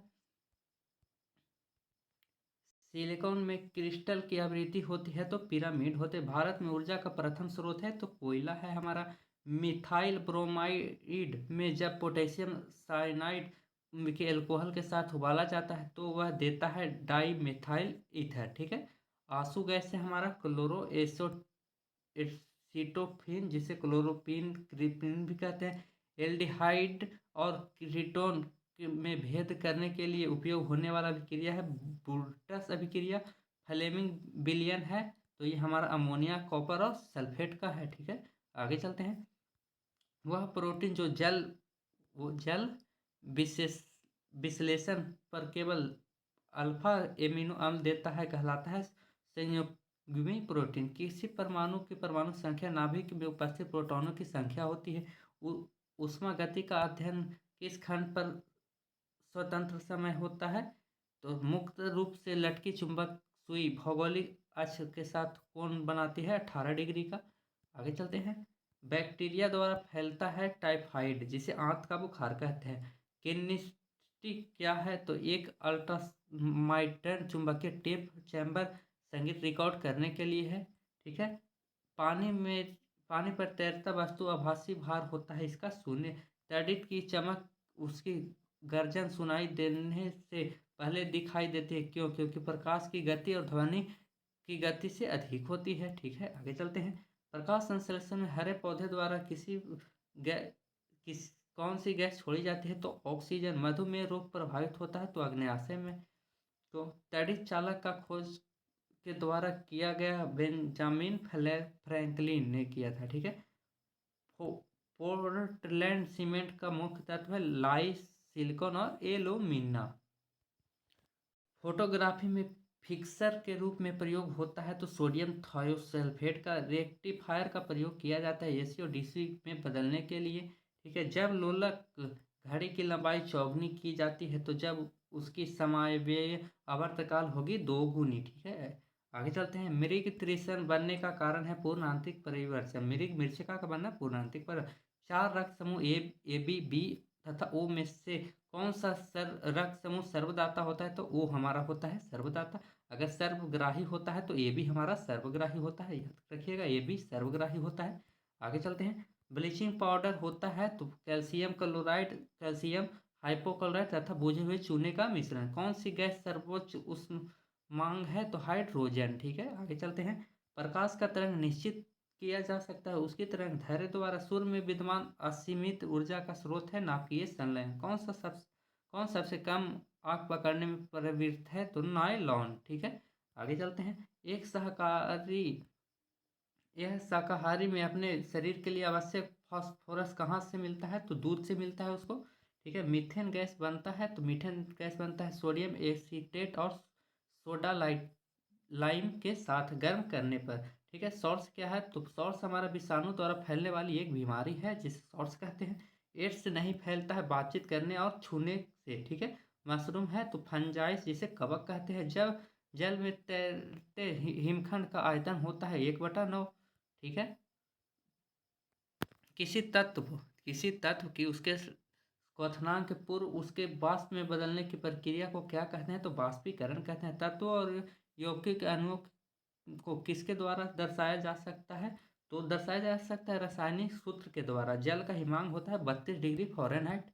सिलिकॉन में क्रिस्टल की आवृत्ति होती है तो पिरामिड होते। भारत में ऊर्जा का प्रथम स्रोत है तो कोयला है हमारा। मिथाइल ब्रोमाइड में जब पोटेशियम साइनाइड के अल्कोहल के साथ उबाला जाता है तो वह देता है डाई मिथाइल ईथर। ठीक है। आंसू गैस से हमारा क्लोरो एसिटोफिन जिसे क्लोरोपिन क्रिपिन भी कहते हैं। एल्डिहाइड और कीटोन में भेद करने के लिए उपयोग होने वाला अभिक्रिया है बुर्टस अभिक्रिया। फ्लेमिंग विलयन है तो ये हमारा अमोनिया कॉपर और सल्फेट का है। ठीक है, आगे चलते हैं। वह प्रोटीन जो जल विशेष विश्लेषण पर केवल अल्फा एमिनो अम्ल देता है कहलाता है संयुग्मी प्रोटीन। किसी परमाणु की परमाणु संख्या नाभिक में उपस्थित प्रोटॉनों की संख्या होती है। ऊष्मा गति का अध्ययन किस खंड पर स्वतंत्र समय होता है? तो मुक्त रूप से लटकी चुंबक सुई भौगोलिक अक्ष के साथ कोण बनाती है 18 डिग्री का। आगे चलते हैं। बैक्टीरिया द्वारा फैलता है टाइफाइड जिसे आंत का बुखार कहते हैं। किनेस्टिक क्या है? तो एक अल्ट्रामाइटर चुंबकीय टेप चैम्बर संगीत रिकॉर्ड करने के लिए है। ठीक है। पानी पर तैरता वस्तु आभासी भार होता है इसका शून्य। तड़ित की चमक उसकी गर्जन सुनाई देने से पहले दिखाई देती है। क्यों? क्योंकि प्रकाश की गति और ध्वनि की गति से अधिक होती है। ठीक है, आगे चलते हैं। प्रकाश संश्लेषण में हरे पौधे द्वारा कौन सी गैस छोड़ी जाती है? तो ऑक्सीजन। मधुमेह रोग प्रभावित होता है तो अग्न्याशय में। तो तड़ित चालक का खोज के द्वारा किया गया बेंजामिन फ्रैंकलिन ने किया था। ठीक है। पोर्टलैंड सीमेंट का मुख्य तत्व है लाइस सिलिकॉन और एल्यूमिना। फोटोग्राफी में फिक्सर के रूप में प्रयोग होता है तो सोडियम थायोसल्फेट का रेक्टिफायर का प्रयोग किया जाता है AC और DC में बदलने के लिए। ठीक है। जब लोलक घड़ी की लंबाई चौगुनी की जाती है तो जब उसकी समायव्यय आवर्तकाल होगी 2 गुनी। ठीक है, आगे चलते हैं। मृग तृषण बनने का कारण है पूर्ण आंतरिक परिवर्तन। मृग मृच्छिका का बनना पूर्ण आंतरिक पर 4 रक्त समूह AB तथा O में से कौन सा रक्त समूह सर्वदाता होता है? तो O हमारा होता है सर्वदाता। अगर सर्वग्राही होता है तो AB हमारा सर्वग्राही होता है, याद रखिएगा AB सर्वग्राही होता है। आगे चलते हैं। ब्लीचिंग पाउडर होता है तो कैल्शियम क्लोराइड, कैल्शियम हाइपोक्लोराइड तथा बुझे हुए चूने का मिश्रण। कौन सी गैस सर्वोच्च उष्मांग है? तो हाइड्रोजन। ठीक है, आगे चलते हैं। प्रकाश का तरंग निश्चित किया जा सकता है उसकी तरंग दैर्ध्य द्वारा। सूर्य में विद्यमान असीमित ऊर्जा का स्रोत है नाभिकीय संलयन। कौन सबसे कम आग पकड़ने में प्रवृत्त है? तो नायलॉन। ठीक है, आगे चलते हैं। यह शाकाहारी में अपने शरीर के लिए आवश्यक फास्फोरस कहाँ से मिलता है? तो दूध से मिलता है उसको, ठीक है। मीथेन गैस बनता है, तो मीथेन गैस बनता है सोडियम एसीटेट और सोडा लाइम के साथ गर्म करने पर, ठीक है। सॉर्स क्या है? तो सॉर्स हमारा विषाणु द्वारा फैलने वाली एक बीमारी है जिसे सॉर्स कहते हैं। एड्स नहीं फैलता है बातचीत करने और छूने से, ठीक है। मशरूम है तो फंजाइस जिसे कवक कहते हैं। जब जल में तैरते हिमखंड का आयतन होता है 1/9, ठीक है। किसी तत्व किसी तत्व की उसके क्वथनांक के पूर्व उसके वाष्प में बदलने की प्रक्रिया को क्या कहते हैं? तो वाष्पीकरण कहते हैं। तत्व और यौगिक अणुओं को किसके द्वारा दर्शाया जा सकता है? तो दर्शाया जा सकता है रासायनिक सूत्र के द्वारा। जल का हिमांक होता है 32 डिग्री फ़ारेनहाइट।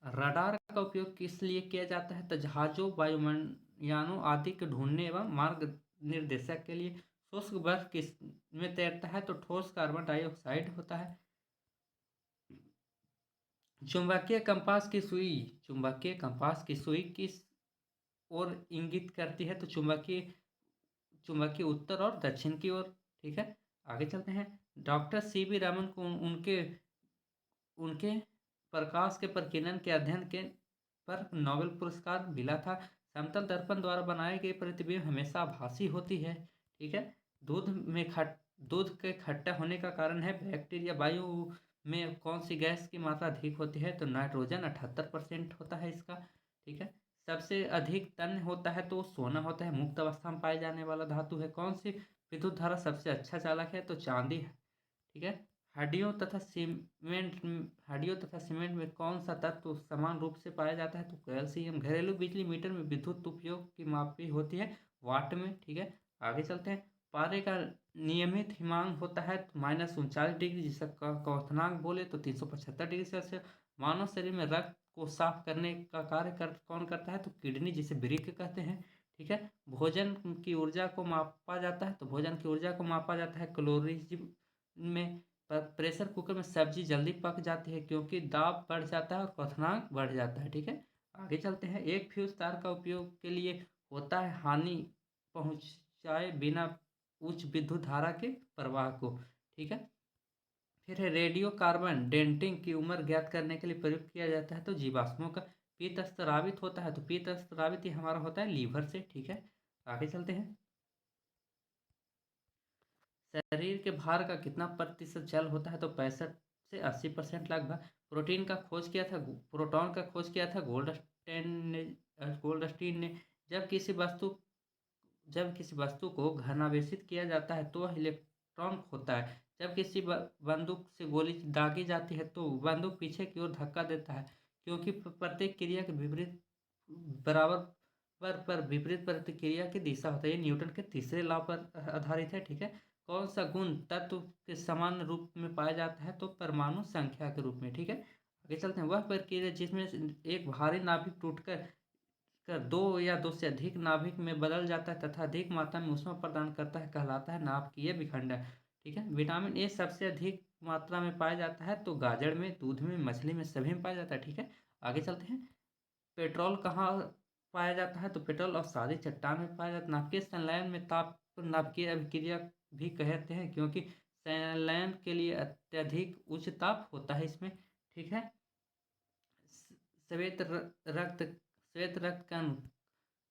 रडार का उपयोग किस लिए किया जाता है? तो जहाजों, वायुयानों आदि के ढूंढने एवं मार्ग निर्देशक के लिए। शुष्क बर्फ किस में तैरता है? तो ठोस कार्बन डाइऑक्साइड होता है। चुंबकीय कंपास की सुई किस ओर इंगित करती है? तो चुंबकीय उत्तर और दक्षिण की ओर, ठीक है। आगे चलते हैं। Doctor CV. रमन को उनके उनके प्रकाश के प्रकीर्णन के अध्ययन के पर नोबेल पुरस्कार मिला था। समतल दर्पण द्वारा बनाई गई प्रतिबिंब हमेशा आभासी होती है, ठीक है। दूध में खट दूध के खट्टा होने का कारण है बैक्टीरिया। वायु में कौन सी गैस की मात्रा अधिक होती है? तो नाइट्रोजन 78% होता है इसका, ठीक है। सबसे अधिक तन्य होता है तो सोना होता है। मुक्त अवस्था में पाए जाने वाला धातु है। कौन सी विद्युत धारा सबसे अच्छा चालक है? तो चांदी है, ठीक है। हड्डियों तथा सीमेंट में कौन सा तत्व समान रूप से पाया जाता है? तो कैल्शियम। घरेलू बिजली मीटर में विद्युत उपयोग की मापी होती है वाट में, ठीक है। आगे चलते हैं। पारे का नियमित हिमांक होता है -39 डिग्री, जिसका क्वथनांक बोले तो 375 डिग्री सेल्सियस। मानव शरीर में रक्त को साफ करने का कार्य कौन करता है? तो किडनी, जिसे वृक्क कहते हैं, ठीक है। भोजन की ऊर्जा को मापा जाता है, तो भोजन की ऊर्जा को मापा जाता है कैलोरीज में। पर प्रेशर कुकर में सब्जी जल्दी पक जाती है क्योंकि दाब बढ़ जाता है और क्वथनांक बढ़ जाता है, ठीक है। आगे चलते हैं। एक फ्यूज तार का उपयोग के लिए होता है हानि पहुंचाए बिना उच्च विद्युत धारा के प्रवाह को, ठीक है। फिर है रेडियो कार्बन डेंटिंग की उम्र ज्ञात करने के लिए प्रयोग किया जाता है, तो जीवाश्मों का। पीत स्रावित होता है, तो पीत स्रावित ही हमारा होता है लीवर से, ठीक है। आगे चलते हैं। शरीर के भार का कितना प्रतिशत जल होता है? तो 65 से 80% लगभग। प्रोटॉन का खोज किया था गोल्डस्टीन ने। जब किसी वस्तु जब किसी वस्तु को घनावेशित किया जाता है तो वह इलेक्ट्रॉन होता है। जब किसी बंदूक से गोली दागी जाती है तो बंदूक पीछे की ओर धक्का देता है, क्योंकि प्रत्येक क्रिया के विपरीत बराबर पर विपरीत प्रतिक्रिया की दिशा होता है। ये न्यूटन के तीसरे लॉ पर आधारित है, ठीक है। कौन सा गुण तत्व के समान रूप में पाया जाता है? तो परमाणु संख्या के रूप में, ठीक है। आगे चलते हैं। वह प्रक्रिया जिसमें एक भारी नाभिक टूटकर दो या दो से अधिक नाभिक में बदल जाता है तथा अधिक मात्रा में ऊष्मा प्रदान करता है कहलाता है नाभिकीय विखंडन, ठीक है। विटामिन ए सबसे अधिक मात्रा में पाया जाता है तो गाजर में, दूध में, मछली में, सभी में पाया जाता है, ठीक है। आगे चलते हैं। पेट्रोल कहाँ पाया जाता है? तो पेट्रोल और सादी चट्टान में पाया जाता है। नाभिकीय संलयन में ताप नाभिकीय अभिक्रिया भी कहते हैं क्योंकि संलयन के लिए अत्यधिक उच्च ताप होता है इसमें, ठीक है। श्वेत रक्त श्वेत रक्त कण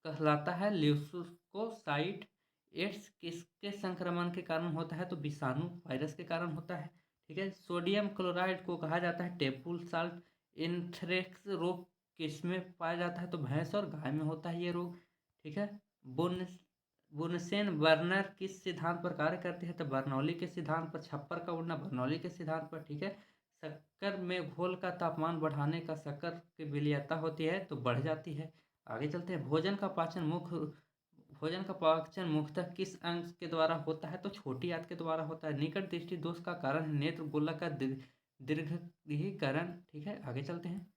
कहलाता है ल्यूकोसाइट। एड्स किसके संक्रमण के कारण होता है? तो विषाणु वायरस के कारण होता है, ठीक है। सोडियम क्लोराइड को कहा जाता है टेबल साल्ट। एंथ्रेक्स रोग किसमें पाया जाता है? तो भैंस और गाय में होता है ये रोग, ठीक है। बुन बुनसेन बर्नर किस सिद्धांत पर कार्य करते हैं? तो बर्नौली के सिद्धांत पर। छप्पर का उड़ना बर्नौली के सिद्धांत पर, ठीक है। शक्कर में घोल का तापमान बढ़ाने का शक्कर की विलयता होती है तो बढ़ जाती है। आगे चलते हैं। भोजन का पाचन मुख्यतः किस अंग के द्वारा होता है? तो छोटी आंत के द्वारा होता है। निकट दृष्टि दोष का कारण है नेत्र गोलक का दीर्घीकरण, ठीक है। आगे चलते हैं।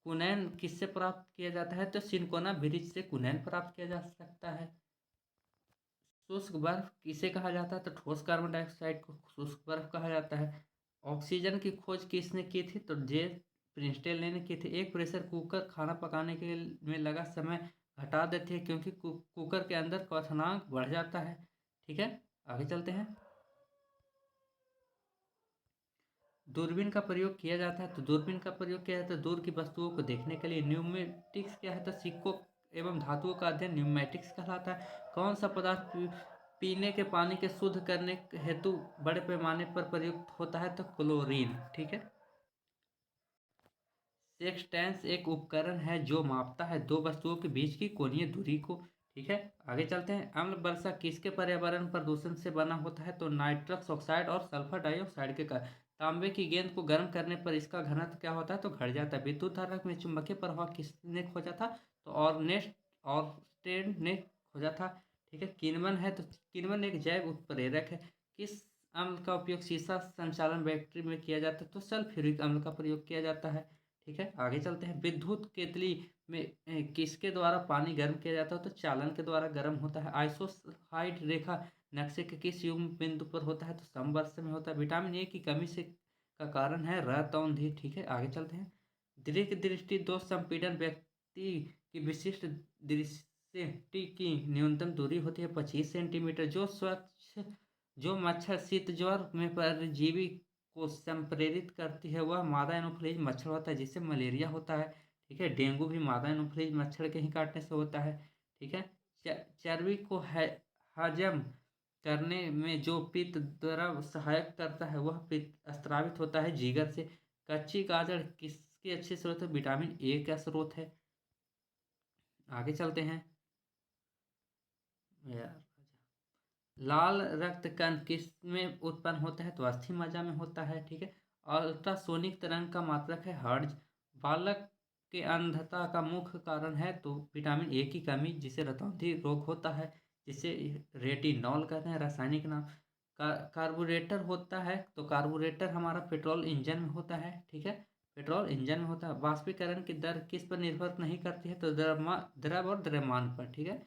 कुनैन किससे प्राप्त किया जाता है? तो सिनकोना ब्रिज से कुनैन प्राप्त किया जा सकता है। शुष्क बर्फ किसे कहा जाता है? तो ठोस कार्बन डाइऑक्साइड को शुष्क बर्फ कहा जाता है। ऑक्सीजन की खोज किसने की थी? तो जे प्रिंसटेल ने की थी। एक प्रेशर कुकर खाना पकाने के में लगा समय घटा देते हैं क्योंकि कुकर के अंदर क्वथनांक बढ़ जाता है, ठीक है। आगे चलते हैं। दूरबीन का प्रयोग किया जाता है, तो दूरबीन का प्रयोग किया जाता है दूर की वस्तुओं को देखने के लिए। न्यूमेटिक्स क्या है, तो सिक्कों एवं धातुओं का अध्ययन न्यूमेटिक्स कहलाता है। कौन सा पदार्थ पीने के पानी के शुद्ध करने हेतु बड़े पैमाने पर प्रयुक्त होता है, तो क्लोरीन। ठीक है। सेक्सटेंस एक उपकरण है जो मापता है दो वस्तुओं के बीच की कोणीय दूरी को। ठीक है, आगे चलते हैं। अम्ल वर्षा किसके पर्यावरण प्रदूषण से बना होता है, तो नाइट्रस ऑक्साइड और सल्फर डाइऑक्साइड के कारण। तांबे की गेंद को गर्म करने पर इसका घनत्व क्या होता है, तो घट जाता है। विद्युत धारक में चुंबकीय प्रभाव किसने खोजा था, तो ऑर्स्टेड ने खोजा था। ठीक है। किण्वन है, तो किण्वन एक जैव उत्प्रेरक है। किस अम्ल का उपयोग शीशा संचालन बैटरी में किया जाता है, तो सल्फ्यूरिक अम्ल का प्रयोग किया जाता है। ठीक है, आगे चलते हैं। विद्युत केतली में किसके द्वारा पानी गर्म किया जाता है, तो चालन के द्वारा गर्म होता है। आइसोहाइड रेखा नक्शे के किस युग्म बिंदु पर होता है, तो समवर्ष में होता है। विटामिन ए की कमी से का कारण है रतौंधी। ठीक है, आगे चलते हैं। दीर्घ दृष्टि दोष संपीड़न व्यक्ति की विशिष्ट दृष्टि की न्यूनतम दूरी होती है 25 सेंटीमीटर। जो मच्छर शीत ज्वर में परजीवी को संप्रेरित करती है वह मादा एनोफ्िलीज मच्छर होता है, जिससे मलेरिया होता है। ठीक है। डेंगू भी मादा एनोफ्िलीज मच्छर के ही काटने से होता है। ठीक है। चर्बी को हजम करने में जो पित्त द्वारा सहायक करता है वह पित्त स्रावित होता है जिगर से। कच्ची गाजर किसके अच्छे स्रोत है, विटामिन ए का स्रोत है। आगे चलते हैं यार। लाल रक्त कण किस में उत्पन्न होता है, तो अस्थि मज्जा में होता है। ठीक है। अल्ट्रासोनिक तरंग का मात्रक है हर्ट्ज। बालक के अंधता का मुख्य कारण है, तो विटामिन ए की कमी, जिसे रतौंधी रोग होता है, जिसे रेटिनॉल कहते हैं रासायनिक नाम। कार्बोरेटर होता है, तो कार्बोरेटर हमारा पेट्रोल इंजन में होता है। ठीक है, पेट्रोल इंजन में होता है। वाष्पीकरण की दर किस पर निर्भर नहीं करती है, तो द्रव और द्रव्यमान पर। ठीक है।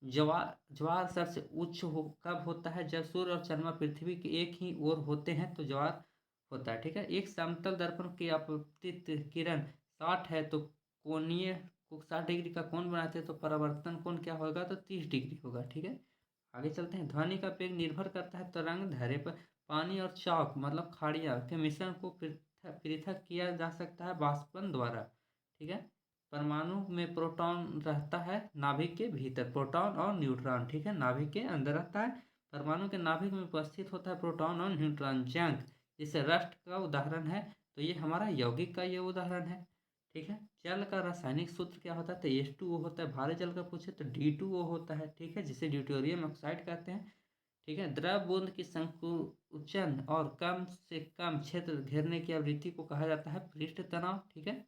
ज्वार ज्वार सबसे उच्च कब होता है, जब सूर्य और चंद्रमा पृथ्वी के एक ही ओर होते हैं, तो ज्वार होता है। ठीक है। एक समतल दर्पण की आपतित किरण 60 है, तो कोणीय को 60 डिग्री का कोण बनाते हैं, तो परावर्तन कोण क्या होगा, तो 30 डिग्री होगा। ठीक है, आगे चलते हैं। ध्वनि का वेग निर्भर करता है तरंग धैर्य पर। पानी और चौक मतलब खाड़िया के मिश्रण को पृथक पृथक किया जा सकता है वाष्पन द्वारा। ठीक है। परमाणु में प्रोटॉन रहता है नाभिक के भीतर, प्रोटॉन और न्यूट्रॉन। ठीक है, नाभिक के अंदर रहता है। परमाणु के नाभिक में उपस्थित होता है प्रोटॉन और न्यूट्रॉन। जंक जिसे रस्ट का उदाहरण है, तो ये हमारा यौगिक का ये उदाहरण है। ठीक है। जल का रासायनिक सूत्र क्या होता है, तो H2O होता है। भारी जल का पूछे तो D2O होता है। ठीक है, जिसे ड्यूटेरियम ऑक्साइड कहते हैं। ठीक है। द्रव बूंद की संकुचन और कम से कम क्षेत्र घेरने की आवृत्ति को कहा जाता है पृष्ठ तनाव। ठीक है।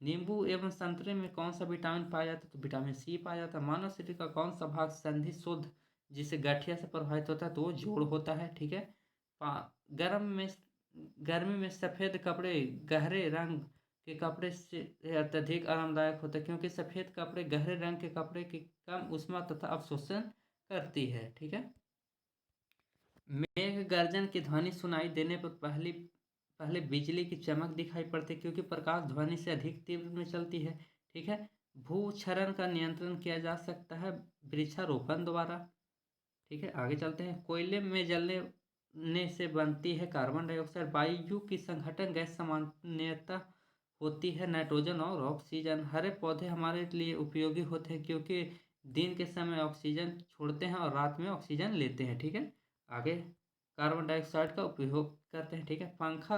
नींबू एवं संतरे में कौन सा विटामिन पाया जाता है, तो विटामिन सी पाया जाता है। मानव शरीर का कौन सा भाग संधि शुद्ध जिसे गठिया से प्रभावित होता है, तो वो जोड़ होता है। ठीक है। गर्म में गर्मी में सफ़ेद कपड़े गहरे रंग के कपड़े से अत्यधिक आरामदायक होता है, क्योंकि सफ़ेद कपड़े गहरे रंग के कपड़े की कम ऊष्मा तथा अवशोषण करती है। ठीक है। मेघ गर्जन की ध्वनि सुनाई देने पर पहले बिजली की चमक दिखाई पड़ती है, क्योंकि प्रकाश ध्वनि से अधिक तीव्र में चलती है। ठीक है। भूक्षरण का नियंत्रण किया जा सकता है वृक्षारोपण द्वारा। ठीक है, आगे चलते हैं। कोयले में जलने से बनती है कार्बन डाइऑक्साइड। वायु की संघटन गैस सामान्यतः होती है नाइट्रोजन और ऑक्सीजन। हरे पौधे हमारे लिए उपयोगी होते हैं, क्योंकि दिन के समय ऑक्सीजन छोड़ते हैं और रात में ऑक्सीजन लेते हैं। ठीक है, आगे कार्बन डाइऑक्साइड का उपयोग करते हैं। ठीक है। पंखा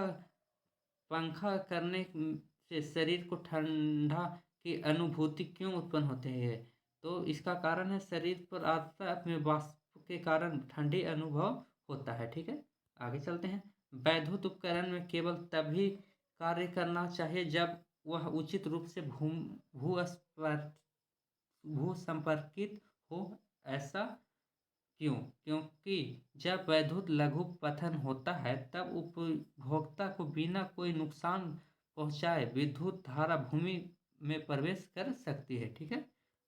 पंखा करने से शरीर को ठंडा की अनुभूति क्यों उत्पन्न होती है, तो इसका कारण है शरीर पर आर्द्रता में वाष्प के कारण ठंडी अनुभव होता है। ठीक है, आगे चलते हैं। वैद्युत उपकरण में केवल तभी कार्य करना चाहिए जब वह उचित रूप से भू संपर्कित हो। ऐसा क्यों, क्योंकि जब वैद्युत लघुपथन होता है तब उपभोक्ता को बिना कोई नुकसान पहुंचाए विद्युत धारा भूमि में प्रवेश कर सकती है। ठीक है,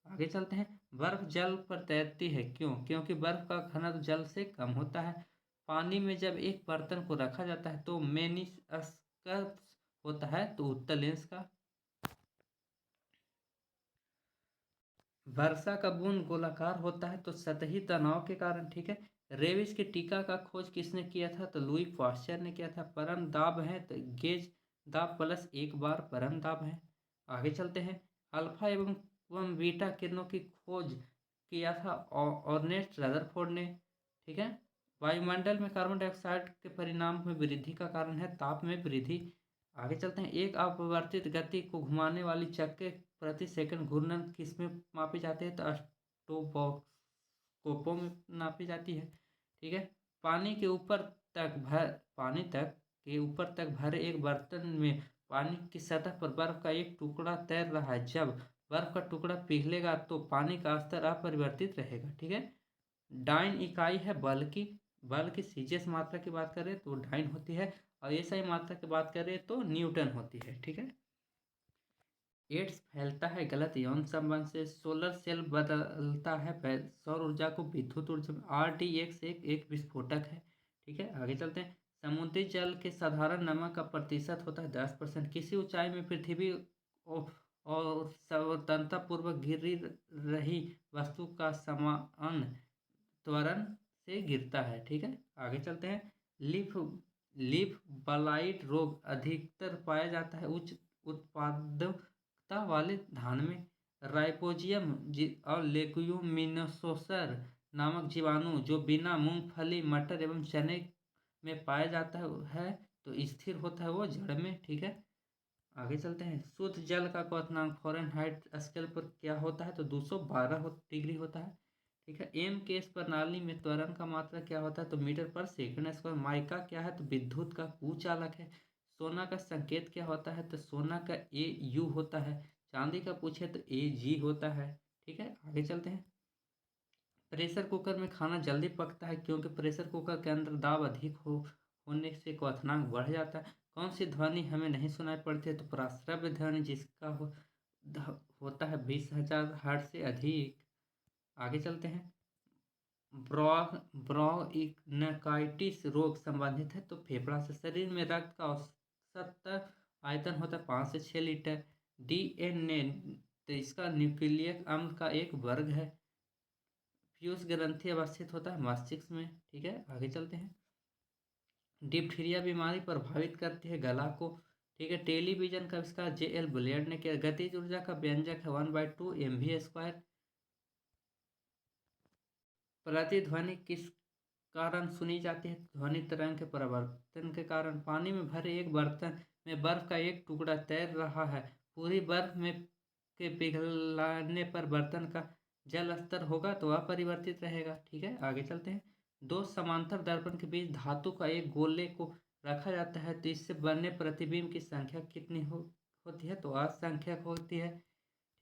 आगे चलते हैं। बर्फ जल पर तैरती है क्यों, क्योंकि बर्फ का घनत्व जल से कम होता है। पानी में जब एक बर्तन को रखा जाता है तो मेनिस्कस होता है, तो उत्तल लेंस का। वर्षा का बूंद गोलाकार होता है, तो सतही तनाव के कारण। ठीक है। रेबीज के टीका का खोज किसने किया था? तो लुई पाश्चर ने किया था। परम दाब है तो गेज दाब प्लस एक बार परम दाब है। आगे चलते हैं। अल्फा एवं बीटा किरणों की खोज किया था ऑर्नेस्ट रदरफोर्ड ने। ठीक है। वायुमंडल में कार्बन डाइऑक्साइड के परिणाम में वृद्धि का कारण है ताप में वृद्धि। आगे चलते हैं। एक अपरिवर्तित गति को घुमाने वाली चक्के प्रति सेकंड घूर्णन किसमें मापी जाती है? तो अस्टोबॉक्सकोपों में नापी जाती है। ठीक है। पानी तक के ऊपर तक भरे एक बर्तन में पानी की सतह पर बर्फ का एक टुकड़ा तैर रहा है। जब बर्फ का टुकड़ा पिघलेगा तो पानी का स्तर अपरिवर्तित रहेगा। ठीक है। डाइन इकाई है बल की। बल की सीजीएस मात्रा की बात करें तो डाइन होती है, और एसआई मात्रा की बात करें तो न्यूटन होती है। ठीक है। एड्स फैलता है गलत यौन संबंध से। सोलर सेल बदलता है सौर ऊर्जा को विद्युत ऊर्जा में। RDX एक विस्फोटक है। ठीक है। आगे चलते हैं। समुद्री जल के साधारण नमक का प्रतिशत होता है 10%। किसी ऊंचाई में पृथ्वी और सावधानता पूर्वक गिरी रही वस्तु का समान त्वरण से गिरता है। ठीक है। आगे चलते हैं। लीफ लीफ ब्लाइट रोग अधिकतर पाया जाता है उच्च उत्पादकता वाले धान में। राइपोजियम और लेग्यूमिनोसोसर नामक जीवाणु जो बिना मूंगफली मटर एवं चने में पाया जाता है तो स्थिर होता है वो जड़ में। ठीक है। आगे चलते हैं। शुद्ध जल का क्वथनांक फ़ारेनहाइट स्केल पर क्या होता है? तो 212 डिग्री होता है। ठीक है। एम के इस प्रणाली में त्वरण का मात्रा क्या होता है? तो मीटर पर सेकंड स्क्वायर। माइका क्या है? तो विद्युत का कुचालक है। सोना का संकेत क्या होता है? तो सोना का AU होता है। चांदी का पूछे तो AG होता है। ठीक है। आगे चलते हैं। प्रेशर कुकर में खाना जल्दी पकता है क्योंकि प्रेशर कुकर के अंदर दाब अधिक होने से क्वथनांक बढ़ जाता है। कौन सी ध्वनि हमें नहीं सुनाई पड़ती है? तो प्राश्रव्य ध्वनि जिसका होता है 20,000 हर्ट्ज से अधिक। आगे चलते हैं। ब्रोंकाइटिस रोग संबंधित है तो फेफड़ा से। शरीर में रक्त का औसत आयतन होता है 5 से 6 लीटर। DNA तो इसका न्यूक्लियक अम्ल का एक वर्ग है। पीयूष ग्रंथि अवस्थित होता है मस्तिष्क में। ठीक है। आगे चलते हैं। डिप्थीरिया बीमारी प्रभावित करती है गला को। ठीक है। टेलीविजन का आविष्कार JL बुलियर्ड ने किया। गतिज ऊर्जा का व्यंजक है 1/2 mv²। प्रतिध्वनि किस कारण सुनी जाती है? ध्वनि तरंग के परिवर्तन के कारण। पानी में भरे एक बर्तन में बर्फ का एक टुकड़ा तैर रहा है। पूरी बर्फ में के पिघलाने पर बर्तन का जल स्तर होगा तो अपरिवर्तित रहेगा। ठीक है। आगे चलते हैं। दो समांतर दर्पण के बीच धातु का एक गोले को रखा जाता है तो इससे बनने प्रतिबिंब की संख्या कितनी होती है? तो असंख्यक होती है।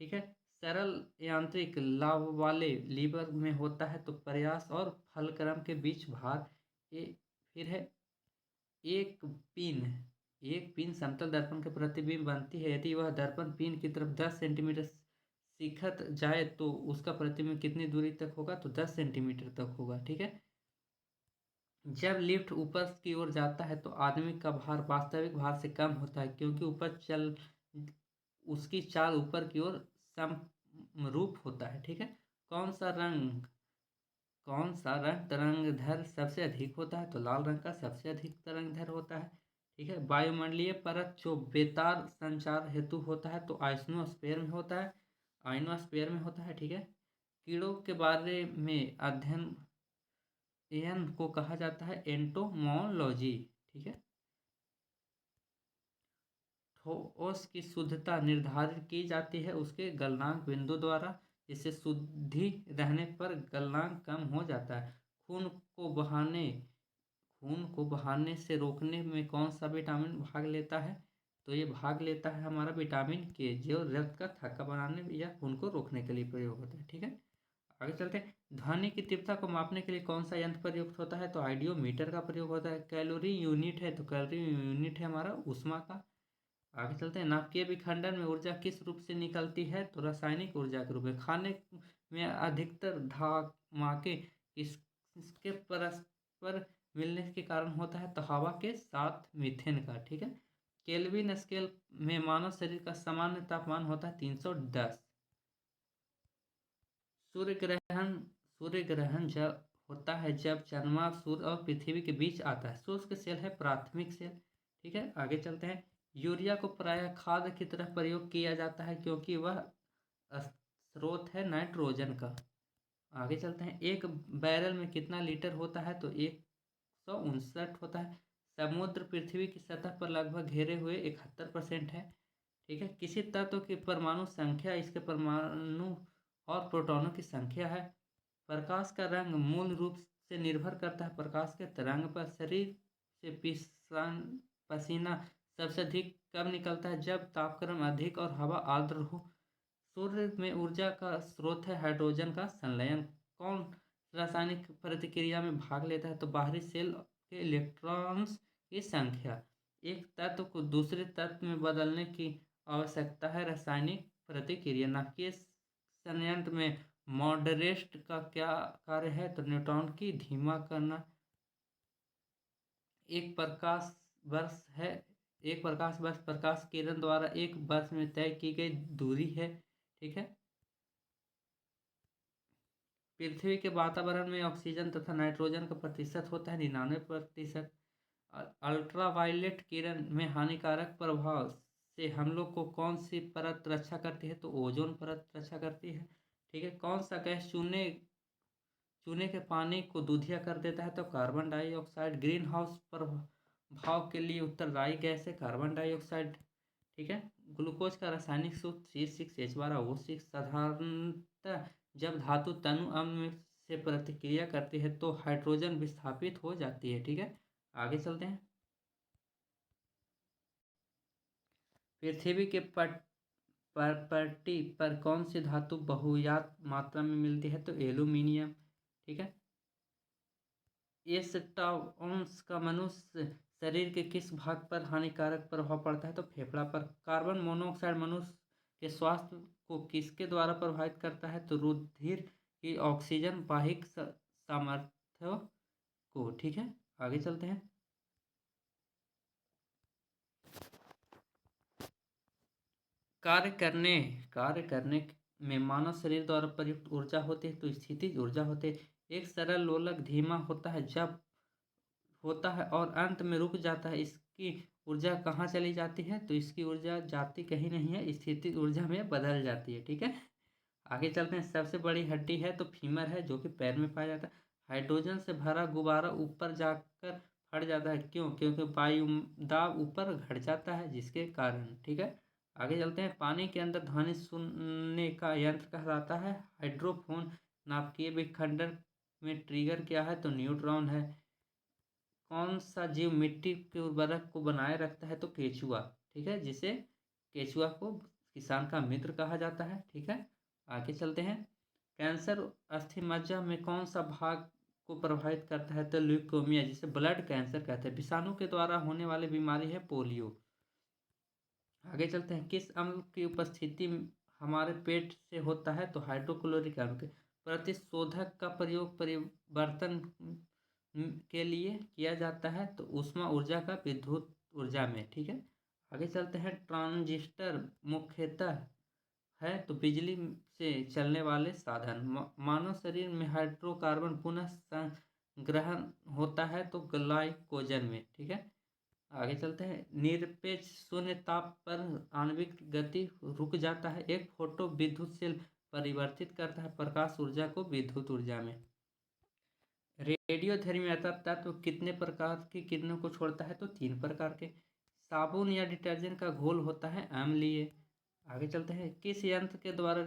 ठीक है। सरल यांत्रिक लाभ वाले लीवर में होता है तो प्रयास और फलक्रम के बीच भार। फिर है एक पिन। एक पिन समतल दर्पण के प्रतिबिंब बनती है। यदि वह दर्पण पिन की तरफ 10 सेंटीमीटर सीखत जाए तो उसका प्रतिबिंब कितनी दूरी तक होगा? तो 10 सेंटीमीटर तक होगा। ठीक है। जब लिफ्ट ऊपर की ओर जाता है तो आदमी का भार वास्तविक भार से कम होता है क्योंकि ऊपर चल उसकी चाल ऊपर की ओर समरूप होता है। ठीक है। कौन सा रंग तरंगधर सबसे अधिक होता है? तो लाल रंग का सबसे अधिक तरंगधर होता है। ठीक है। वायुमंडलीय परत जो बेतार संचार हेतु होता है तो आइसोस्फीयर में होता है। आइनोस्फीयर में होता है। ठीक है। कीड़ों के बारे में अध्ययन को कहा जाता है एंटोमोलॉजी। ठीक है। ठोस की शुद्धता निर्धारित की जाती है उसके गलनांक बिंदु द्वारा, जिससे शुद्धि रहने पर गलनांक कम हो जाता है। खून को बहाने से रोकने में कौन सा विटामिन भाग लेता है? तो ये भाग लेता है हमारा विटामिन के, जो रक्त का थक्का बनाने या खून को रोकने के लिए प्रयोग होता है। ठीक है। आगे चलते हैं। ध्वनि की तीव्रता को मापने के लिए कौन सा यंत्र प्रयुक्त होता है? तो आइडियोमीटर का प्रयोग होता है। कैलोरी यूनिट है तो कैलोरी यूनिट है हमारा ऊष्मा का। आगे चलते हैं। नाभिकीय विखंडन में ऊर्जा किस रूप से निकलती है? तो रासायनिक ऊर्जा के रूप में। खाने में अधिकतर धमाके किसके परस्पर मिलने के कारण होता है? तो हवा के साथ मीथेन का। ठीक है। केल्विन स्केल में मानव शरीर का सामान्य तापमान होता है 310। सूर्य ग्रहण जब होता है जब चंद्रमा सूर्य और पृथ्वी के बीच आता है। सूर्य के सेल है प्राथमिक सेल। ठीक है, आगे चलते हैं। यूरिया को प्रायः खाद की तरह प्रयोग किया जाता है क्योंकि वह स्रोत है नाइट्रोजन का। आगे चलते हैं। एक बैरल में कितना लीटर होता है? तो 159 होता है। समुद्र पृथ्वी की सतह पर लगभग घेरे हुए 71% है। ठीक है, किसी तत्व की परमाणु संख्या इसके परमाणु और प्रोटॉनों की संख्या है। प्रकाश का रंग मूल रूप से निर्भर करता है प्रकाश के तरंग पर। शरीर से पसीना सबसे अधिक कब निकलता है? जब तापक्रम अधिक और हवा आर्द्र हो। सूर्य में ऊर्जा का स्रोत है हाइड्रोजन का संलयन। कौन रासायनिक प्रतिक्रिया में भाग लेता है? तो बाहरी शेल के इलेक्ट्रॉन्स की संख्या। एक तत्व को दूसरे तत्व में बदलने की आवश्यकता है रासायनिक प्रतिक्रिया। नाभिकीय संयंत्र में मॉडरेट का क्या कार्य है? तो न्यूट्रॉन की धीमा करना। एक प्रकाश वर्ष है एक प्रकाश वर्ष प्रकाश किरण द्वारा एक वर्ष में तय की गई दूरी है। ठीक है, पृथ्वी के वातावरण में ऑक्सीजन तथा नाइट्रोजन का प्रतिशत होता है 99%। अल्ट्रावायलेट किरण में हानिकारक प्रभाव से हम लोग को कौन सी परत रक्षा करती है? तो ओजोन परत रक्षा करती है। ठीक है, कौन सा गैस चूने चूने के पानी को दूधिया कर देता है? तो कार्बन डाइऑक्साइड। ग्रीन हाउस प्रभाव के लिए उत्तरदायी गैस है कार्बन डाइऑक्साइड। ठीक है, ग्लूकोज का रासायनिक सूत्र C6H12O6। साधारणतः जब धातु तनु अम्ल से प्रतिक्रिया करती है तो हाइड्रोजन विस्थापित हो जाती है। ठीक है, आगे चलते हैं। पृथ्वी के पट्टी पर कौन सी धातु बहुयात मात्रा में मिलती है? तो एल्यूमिनियम। ठीक है, एस्टाउंस का मनुष्य शरीर के किस भाग पर हानिकारक प्रभाव पड़ता है? तो फेफड़ा पर। कार्बन मोनोऑक्साइड मनुष्य के स्वास्थ्य को किसके द्वारा प्रभावित करता है? तो रुधिर की ऑक्सीजन वाहिक सामर्थ्य को। ठीक है, आगे चलते हैं। कार्य करने में मानव शरीर द्वारा प्रयुक्त ऊर्जा होती है तो स्थितिज ऊर्जा होती है। एक सरल लोलक धीमा होता है और अंत में रुक जाता है, इसकी ऊर्जा कहाँ चली जाती है? तो इसकी ऊर्जा जाती कहीं नहीं है, स्थितिज ऊर्जा में बदल जाती है। ठीक है, आगे चलते हैं। सबसे बड़ी हड्डी है तो फीमर है जो कि पैर में पाया जाता है। हाइड्रोजन से भरा गुब्बारा ऊपर जाकर फट जाता है, क्यों? क्योंकि वायु दाब ऊपर घट जाता है जिसके कारण। ठीक है, आगे चलते हैं। पानी के अंदर ध्वनि सुनने का यंत्र कहलाता है हाइड्रोफोन। नाभिकीय विखंडन में ट्रिगर क्या है? तो न्यूट्रॉन है। कौन सा जीव मिट्टी के उर्वरक को बनाए रखता है? तो केचुआ। ठीक है, जिसे केचुआ को किसान का मित्र कहा जाता है। ठीक है, आगे चलते हैं। कैंसर अस्थि मज्जा में कौन सा भाग को प्रभावित करता है? तो ल्यूकेमिया, जिसे ब्लड कैंसर कहते हैं। विषाणु के द्वारा होने वाली बीमारी है पोलियो। आगे चलते हैं। किस अम्ल की उपस्थिति हमारे पेट से होता है? तो हाइड्रोक्लोरिक अम्ल। प्रतिशोधक का प्रयोग परिवर्तन के लिए किया जाता है तो ऊष्मा ऊर्जा का विद्युत ऊर्जा में। ठीक है, आगे चलते हैं। ट्रांजिस्टर मुख्यतः है तो बिजली से चलने वाले साधन। मानव शरीर में हाइड्रोकार्बन पुनः संग्रहण होता है तो ग्लाइकोजन में। ठीक है, आगे चलते हैं। निरपेक्ष शून्य ताप पर आणविक गति रुक जाता है। एक फोटो विद्युत सेल परिवर्तित करता है प्रकाश ऊर्जा को विद्युत ऊर्जा में। रेडियोधर्मी तत्व कितने प्रकार की किरणों को छोड़ता है? तो 3 प्रकार के। साबुन या डिटर्जेंट का घोल होता है अम्लीय। आगे चलते हैं। किस यंत्र के द्वारा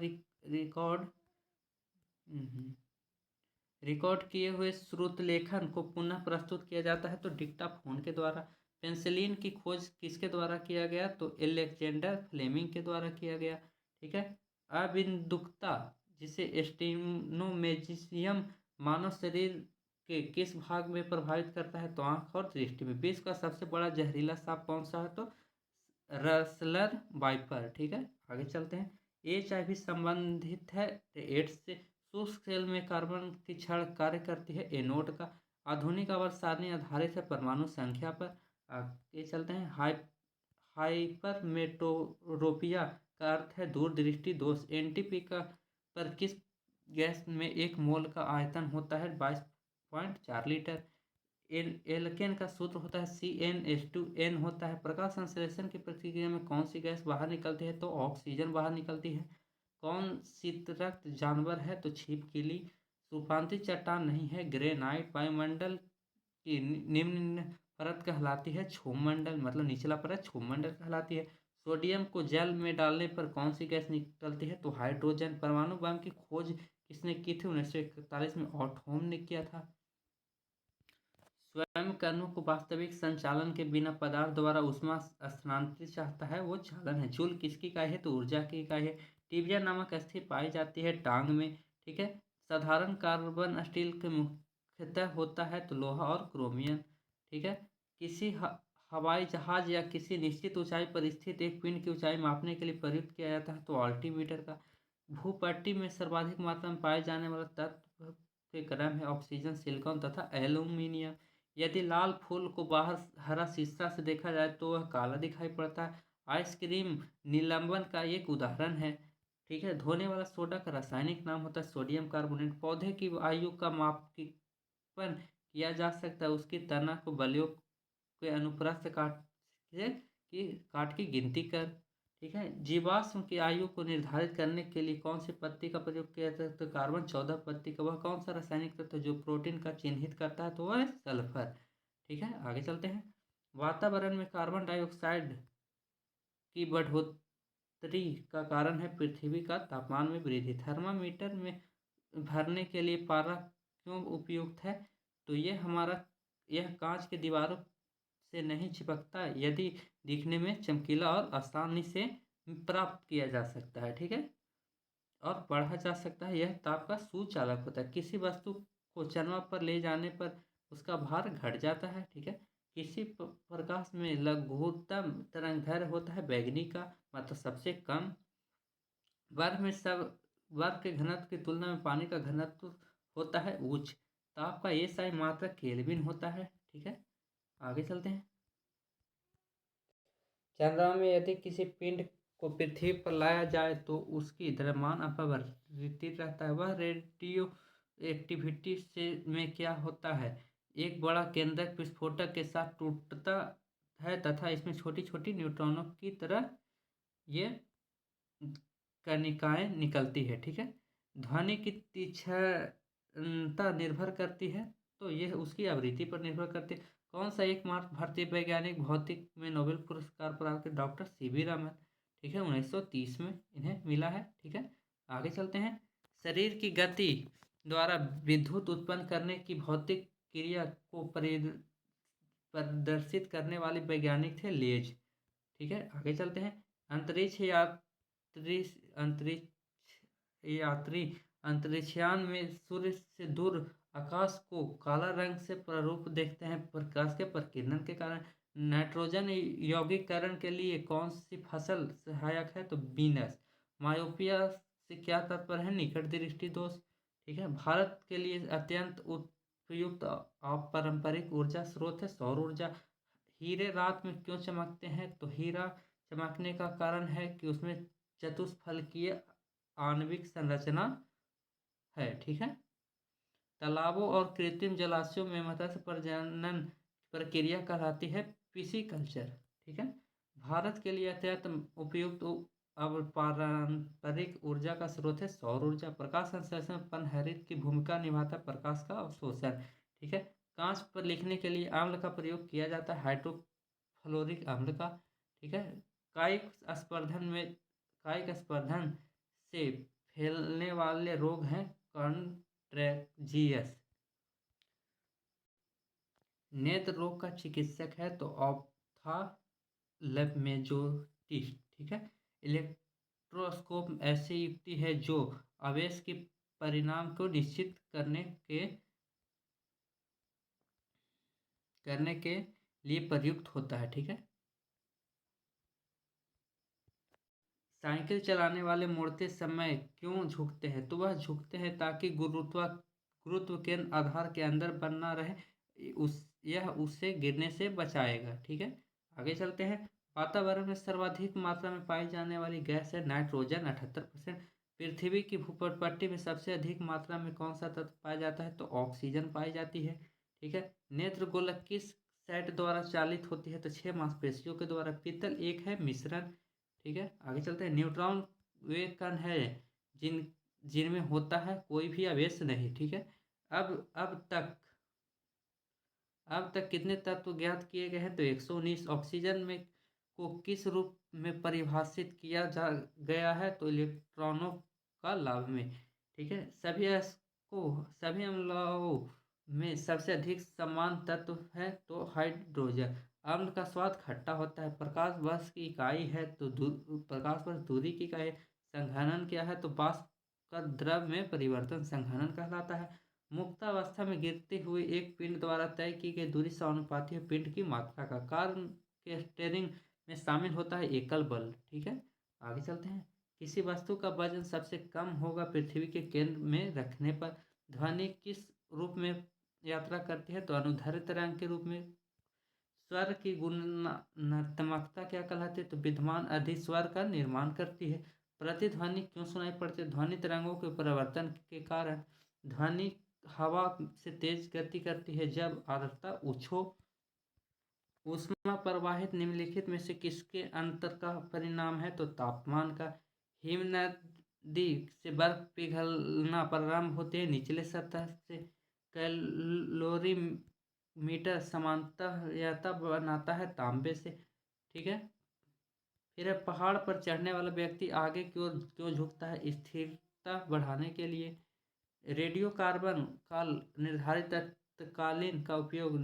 रिकॉर्ड किए हुए श्रुत लेखन को पुनः प्रस्तुत किया जाता है? तो डिक्टाफोन के द्वारा। पेंसिलिन की खोज किसके द्वारा किया गया? तो अलेक्जेंडर फ्लेमिंग के द्वारा किया गया। ठीक है, अबिंदुकता जिसे एस्टिनोमेजियम मानव शरीर के किस भाग में प्रभावित करता है? तो आंख और दृष्टि में। विश्व का सबसे बड़ा जहरीला सांप कौन सा है? तो रसलर वाइपर। ठीक है, आगे चलते हैं। HIV संबंधित है एड्स से। शुष्क सेल में कार्बन की छड़ कार्य करती है एनोड का। आधुनिक आवर्त सारणी आधारित है परमाणु संख्या पर। आगे चलते हैं। हाइपरमेट्रोपिया का अर्थ है दूरदृष्टि दोष। एनटीपी का पर किस गैस में 1 मोल का आयतन होता है? 22 1.4 लीटर। एल्केन का सूत्र होता है CnH2n होता है। प्रकाश संश्लेषण की प्रक्रिया में कौन सी गैस बाहर निकलती है? तो ऑक्सीजन बाहर निकलती है। कौन शीतरक्त जानवर है? तो छिपकली। सुपांति चट्टान नहीं है ग्रेनाइट। वायुमंडल की निम्न परत कहलाती है क्षोभमंडल, मतलब निचला परत क्षोभमंडल कहलाती है। सोडियम को जल में डालने पर कौन सी गैस निकलती है? तो हाइड्रोजन। परमाणु बम की खोज किसने की थी? 1941 में ऑटोम ने किया था। स्वयं कर्णों को वास्तविक संचालन के बिना पदार्थ द्वारा ऊष्मा स्थानांतरित चाहता है, वो चालन है। जूल किसकी इकाई है? तो ऊर्जा की इकाई है। टिबिया नामक अस्थि पाई जाती है टांग में। ठीक है। साधारण कार्बन स्टील के मुख्यतः होता है तो लोहा और क्रोमियम। ठीक है। किसी हवाई जहाज या किसी निश्चित ऊंचाई पर स्थित एक पिंड की ऊंचाई मापने के लिए प्रयुक्त किया जाता है तो अल्टीमीटर का। भूपट्टी में सर्वाधिक मात्रा में पाए जाने वाला तत्व के क्रम है ऑक्सीजन, सिलिकॉन तथा एल्यूमिनियम। यदि लाल फूल को बाहर हरा शीशा से देखा जाए तो वह काला दिखाई पड़ता है। आइसक्रीम निलंबन का एक उदाहरण है। ठीक है। धोने वाला सोडा का रासायनिक नाम होता है सोडियम कार्बोनेट। पौधे की आयु का मापन किया जा सकता है उसकी तना को बलियों के अनुप्रस्थ काट की गिनती कर। ठीक है। जीवाश्म की आयु को निर्धारित करने के लिए कौन सी पत्ती का प्रयोग किया जाता है? तो कार्बन 14 पत्ती का। वह कौन सा रासायनिक तत्व जो प्रोटीन का चिन्हित करता है? तो वह है सल्फर। ठीक है। आगे चलते हैं। वातावरण में कार्बन डाइऑक्साइड की बढ़ोतरी का कारण है पृथ्वी का तापमान में वृद्धि। थर्मामीटर में भरने के लिए पारा क्यों उपयुक्त है? तो यह कांच की दीवारों से नहीं चिपकता यदि दिखने में चमकीला और आसानी से प्राप्त किया जा सकता है। ठीक है। और पढ़ा जा सकता है। यह ताप का सुचालक होता है। किसी वस्तु को चंद्रमा पर ले जाने पर उसका भार घट जाता है। ठीक है। किसी प्रकाश में लघुत्तम तरंगदैर्घ्य होता है बैगनी का, मतलब सबसे कम। बर्फ के घनत्व की तुलना में पानी का घनत्व होता है उच्च। ताप का SI मात्रक केल्विन होता है। ठीक है। आगे चलते हैं। चंद्रमा में यदि किसी पिंड को पृथ्वी पर लाया जाए तो उसकी द्रव्यमान अपरिवर्तित रहता है। वह रेडियो एक्टिविटी से में क्या होता है? एक बड़ा केंद्रक विस्फोटक के साथ टूटता है तथा इसमें छोटी छोटी न्यूट्रॉनों की तरह ये कणिकाएं निकलती है। ठीक है। ध्वनि की तीक्ष्णता निर्भर करती है तो यह उसकी आवृत्ति पर निर्भर करती है। कौन सा एकमात्र भारतीय वैज्ञानिक भौतिक में नोबेल पुरस्कार प्राप्त डॉक्टर CV रमन। ठीक है। 1930 में इन्हें मिला है। ठीक है। आगे चलते हैं। शरीर की गति द्वारा विद्युत उत्पन्न करने की भौतिक क्रिया को प्रदर्शित करने वाले वैज्ञानिक थे लेज। ठीक है। आगे चलते हैं। अंतरिक्ष यात्री अंतरिक्षयान में सूर्य से दूर आकाश को काला रंग से प्रारूप देखते हैं प्रकाश के प्रकीर्णन के कारण। नाइट्रोजन यौगिकीकरण के लिए कौन सी फसल सहायक है? तो बीनस। मायोपिया से क्या तात्पर्य है? निकट दृष्टि दोष। ठीक है। भारत के लिए अत्यंत उपयुक्त अपारंपरिक ऊर्जा स्रोत है सौर ऊर्जा। हीरे रात में क्यों चमकते हैं? तो हीरा चमकने का कारण है कि उसमें चतुष्फलकीय आणविक संरचना है। ठीक है। तालाबों और कृत्रिम जलाशयों में मत्स्य प्रजनन प्रक्रिया कहलाती है पिसीकल्चर। ठीक है। भारत के लिए अत्यंत उपयुक्त अपारंपरिक ऊर्जा का स्रोत है सौर ऊर्जा। प्रकाश संश्लेषण में पनहरित की भूमिका निभाता है प्रकाश का अवशोषण। ठीक है। कांच पर लिखने के लिए अम्ल का प्रयोग किया जाता है हाइड्रोफ्लोरिक अम्ल का। ठीक है। कायिक स्पर्धन से फैलने वाले रोग हैं कॉन्ट्रेक्जियस। नेत्र रोग का चिकित्सक है तो ऑप्थाल्मेजोटिस्ट। ठीक है। इलेक्ट्रोस्कोप ऐसी युक्ति है जो आवेश के परिणाम को निश्चित करने के लिए प्रयुक्त होता है। ठीक है। साइकिल चलाने वाले मुड़ते समय क्यों झुकते हैं? तो वह झुकते हैं ताकि गुरुत्व केंद्र आधार के अंदर बना रहे। यह उससे गिरने से बचाएगा। ठीक है। आगे चलते हैं। वातावरण में सर्वाधिक मात्रा में पाई जाने वाली गैस है नाइट्रोजन 78%। पृथ्वी की भूपटपट्टी में सबसे अधिक मात्रा में कौन सा तत्व पाया जाता है? तो ऑक्सीजन पाई जाती है। ठीक है। नेत्र गोलक किस सेट द्वारा चालित होती है? तो 6 मांसपेशियों के द्वारा। पीतल एक है मिश्रण। ठीक है, आगे चलते हैं। न्यूट्रॉन वे कण है जिनमें होता है कोई भी आवेश नहीं। ठीक है। अब तक कितने तत्व ज्ञात किए गए हैं? तो 119। ऑक्सीजन में को किस रूप में परिभाषित किया जा गया है? तो इलेक्ट्रॉनों का लाभ में। ठीक है। सभी अम्लों में सबसे अधिक समान तत्व है तो हाइड्रोजन। अम्ल का स्वाद खट्टा होता है। प्रकाश वर्ष की इकाई है तो प्रकाश वर्ष दूरी की इकाई है। संघनन क्या है? तो वाष्प का द्रव में परिवर्तन संघनन कहलाता है। मुक्तावस्था में गिरते हुए एक पिंड द्वारा तय की गई दूरी समानुपाती है पिंड की मात्रा का। कार के स्टीयरिंग में शामिल होता है एकल बल। ठीक है, आगे चलते हैं। किसी वस्तु का वजन सबसे कम होगा पृथ्वी के केंद्र में रखने पर। ध्वनि किस रूप में यात्रा करती है? तो अनुदैर्ध्य तरंग के रूप में। स्वर की गुणात्मकता क्या कहलाती है? तो विद्यमान अधिस्वर का निर्माण करती है। प्रतिध्वनि क्यों सुनाई पड़ती है? ध्वनि तरंगों के परिवर्तन के कारण। ध्वनि हवा से तेज गति करती है जब आर्द्रता उछो। ऊष्मा प्रवाहित निम्नलिखित में से किसके अंतर का परिणाम है? तो तापमान का। हिमनदी से बर्फ पिघलना प्रारंभ होते हैं निचले सतह से। कैलोरी मीटर समांतरता बनाता है तांबे से। ठीक है। फिर है, पहाड़ पर चढ़ने वाला व्यक्ति आगे की ओर क्यों झुकता है? स्थिरता बढ़ाने के लिए। रेडियो कार्बन का निर्धारित तत्कालीन का उपयोग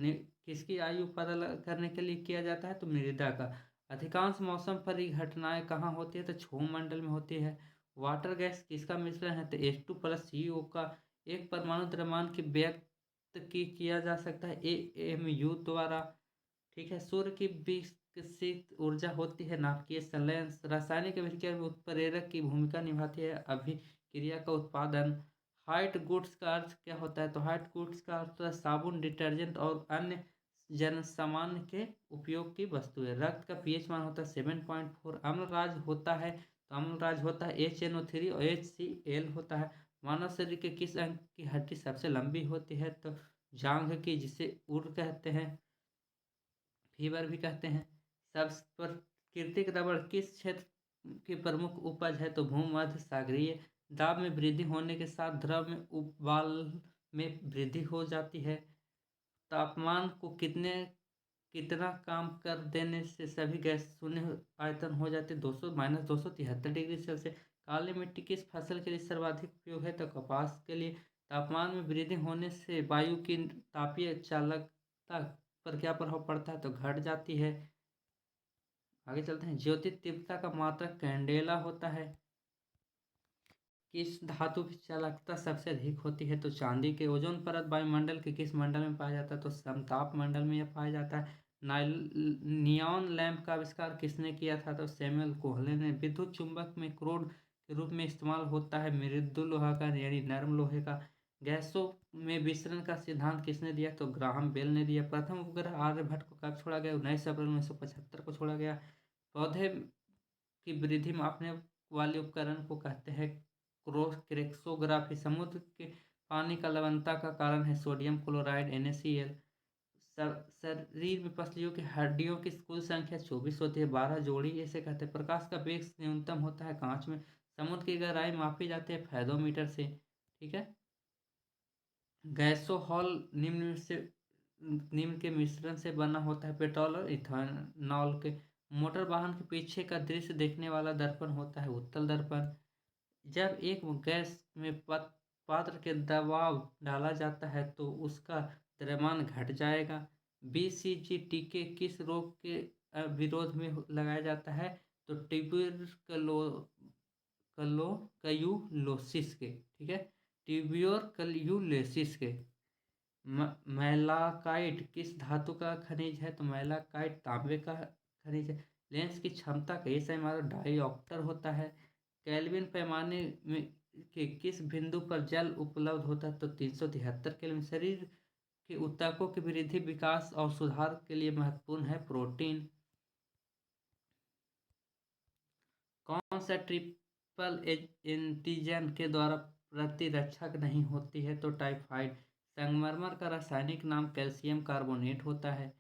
किसकी आयु पता करने के लिए किया जाता है? तो मृदा का। अधिकांश मौसम पर ही घटनाएं कहाँ होती है? तो क्षोभ मंडल में होती है। वाटर गैस किसका मिश्रण है? तो H2+CO का। एक परमाणु द्रव्यमान की व्यक्त की किया जा सकता है AMU द्वारा। ठीक है। सूर्य की विकसित ऊर्जा होती है नाभिकीय संलयन। रासायनिक अभिक्रिया में उत्प्रेरक की भूमिका निभाती है अभिक्रिया का उत्पादन। हाइट गुड्स का अर्थ क्या होता है? तो हाइट गुड्स का अर्थ होता है साबुन, डिटर्जेंट और अन्य जन सामान्य के उपयोग की वस्तुएं। रक्त का पीएच मान होता है 7.4। अम्लराज होता है तो अम्लराज होता है HNO3 और HCl होता है। मानव शरीर के किस अंग की हड्डी सबसे लंबी होती है? तो जांघ की, जिसे उर कहते हैं, फीवर भी कहते हैं। सब प्राकृतिक रबड़ किस क्षेत्र की प्रमुख उपज है? तो भूमध्य सागरीय। दाब में वृद्धि होने के साथ द्रव में उबाल में वृद्धि हो जाती है। तापमान को कितना काम कर देने से सभी गैस शून्य आयतन हो जाते? 200 - 273 डिग्री सेल्सियस। काली मिट्टी किस फसल के लिए सर्वाधिक उपयोग है? तो कपास के लिए। तापमान में वृद्धि होने से वायु की तापीय चालकता पर क्या प्रभाव पड़ता है? तो घट जाती है। आगे चलते हैं। ज्योति तीव्रता का मात्रक कैंडेला होता है। किस धातु की चालकता सबसे अधिक होती है? तो चांदी के। ओजोन परत वायुमंडल के किस मंडल में पाया जाता है? तो समताप मंडल में यह पाया जाता है। नियॉन लैंप का आविष्कार किसने किया था? तो सैमुअल कोहले ने। विद्युत चुंबक में क्रोड के रूप में इस्तेमाल होता है मृदु लोहा का यानी नरम लोहे का। गैसों में विसरण का सिद्धांत किसने दिया? तो ग्राहम बेल ने दिया। प्रथम उपग्रह आर्यभट्ट को कब छोड़ा गया? 19 अप्रैल 1975 को छोड़ा गया। पौधे की वृद्धि मापने वाले उपकरण को कहते हैं क्रेक्सोग्राफी। समुद्र के पानी का लवणता का कारण है सोडियम क्लोराइड NaCl। शरीर में पसलियों की हड्डियों की कुल संख्या 24 होती है, 12 जोड़ी इसे कहते हैं। प्रकाश का वेग न्यूनतम होता है कांच में। समुद्र की गहराई मापी जाती है फेदोमीटर से। ठीक है। गैसोहॉल निम्न के मिश्रण से बना होता है, पेट्रोल और इथेनॉल के। मोटर वाहन के पीछे का दृश्य देखने वाला दर्पण होता है उत्तल दर्पण। जब एक गैस में पात्र के दबाव डाला जाता है तो उसका द्रव्यमान घट जाएगा। BCG टीके किस रोग के विरोध में लगाया जाता है? तो ट्यूबरकलोसिस के। ठीक है, ट्यूबरकल्यूलेसिस के। मैलाकाइट किस धातु का खनिज है? तो मैलाकाइट तांबे का खनिज है। लेंस की क्षमता का ऐसा हमारा डायोप्टर होता है। केल्विन पैमाने में के किस बिंदु पर जल उपलब्ध होता है? तो 373 केल्विन। शरीर के ऊतकों की वृद्धि, विकास और सुधार के लिए महत्वपूर्ण है प्रोटीन। कौन सा ट्रिप मल्टीपल एंटीजन के द्वारा प्रतिरक्षक नहीं होती है तो टाइफाइड। संगमरमर का रासायनिक नाम कैल्शियम कार्बोनेट होता है।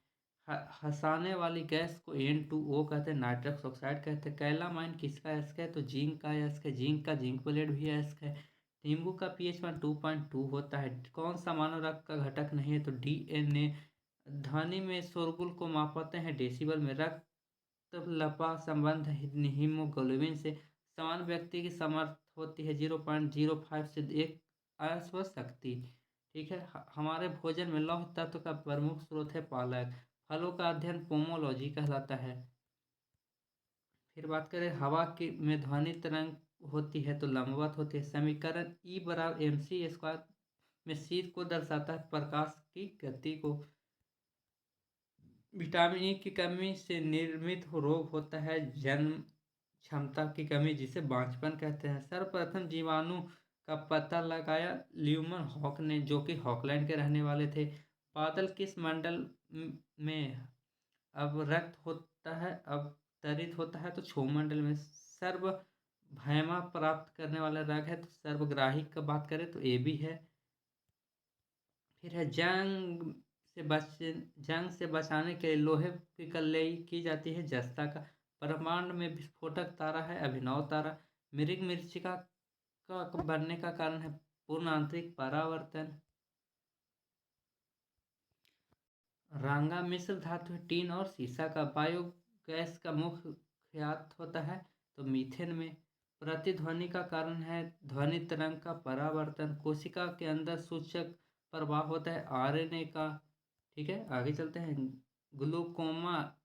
हंसाने वाली गैस को N2O कहते हैं, नाइट्रस ऑक्साइड कहते हैं। कैलामाइन किसका अयस्क है तो जिंक का अयस्क है। जिंक का जिंक प्लेट भी अयस्क है। नींबू का pH मान 2.2 होता है। कौन सा मानव रक्त का घटक नहीं है तो DNA। ध्वनि में शोरगुल को मापते हैं डेसिबल में। रक्त लपा संबंध हीमोग्लोबिन से। समान व्यक्ति की समर्थ होती है 0.05 से 1 अश्वशक्ति। ठीक है। हमारे भोजन में लौह तत्व का प्रमुख स्रोत है पालक। फलों का अध्ययन पोमोलॉजी कहलाता है। फिर बात करें हवा की में ध्वनि तरंग होती है तो लंबवत होती है। समीकरण E = mc² में शीत को दर्शाता है, प्रकाश की गति को। विटामिन ई की कमी से निर्मित रोग होता है जन्म क्षमता की कमी, जिसे बांझपन कहते हैं। सर्वप्रथम जीवाणु का पता लगाया ल्यूमन हॉक ने, जो कि हॉकलैंड के रहने वाले थे। बादल किस मंडल में अवरक्त होता है अवतरित होता है तो क्षोमंडल में। सर्वभैमा प्राप्त करने वाला रग है तो सर्वग्राही का बात करें तो ए भी है। फिर है जंग से बचाने के लिए लोहे की कल्लई की जाती है जस्ता का। ब्रह्मांड में विस्फोटक तारा है अभिनव तारा। मृग मरीचिका का बनने का कारण है पूर्ण आंतरिक परावर्तन। रांगा मिश्र धातु है टीन और सीसा का। बायोगैस का मुख्य ख्यात होता है तो मीथेन में। प्रतिध्वनि का कारण है ध्वनि तरंग का परावर्तन। कोशिका के अंदर सूचक प्रभाव होता है RNA का। ठीक है, आगे चलते हैं। ग्लूकोमा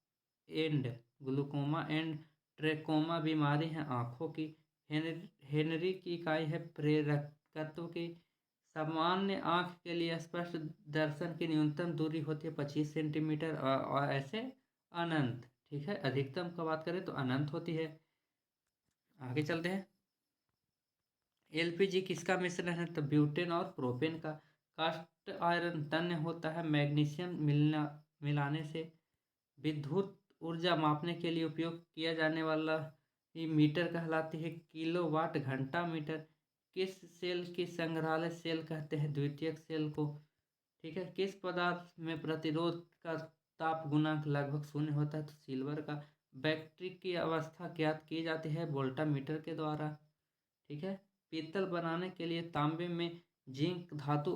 ग्लूकोमा एंड ट्रेकोमा बीमारी है आंखों की। हेनरी की इकाई है प्रेरकत्व की। सामान्य आंख के लिए स्पष्ट दर्शन की न्यूनतम दूरी होती है 25 सेंटीमीटर और ऐसे अनंत। ठीक है, अधिकतम का बात करें तो अनंत होती है। आगे चलते हैं। LPG किसका मिश्रण है तो ब्यूटेन और प्रोपेन का। कास्ट आयरन तन्य होता है मैग्नीशियम मिलाने से। विद्युत ऊर्जा मापने के लिए उपयोग किया जाने वाला ये मीटर कहलाती है किलोवाट घंटा मीटर। किस सेल की संग्रहालय सेल कहते हैं द्वितीयक सेल को। ठीक है, किस पदार्थ में प्रतिरोध का ताप गुणांक लगभग 0 होता है तो सिल्वर का। बैटरी की अवस्था ज्ञात की जाती है वोल्टामीटर के द्वारा। ठीक है, पीतल बनाने के लिए तांबे में जिंक धातु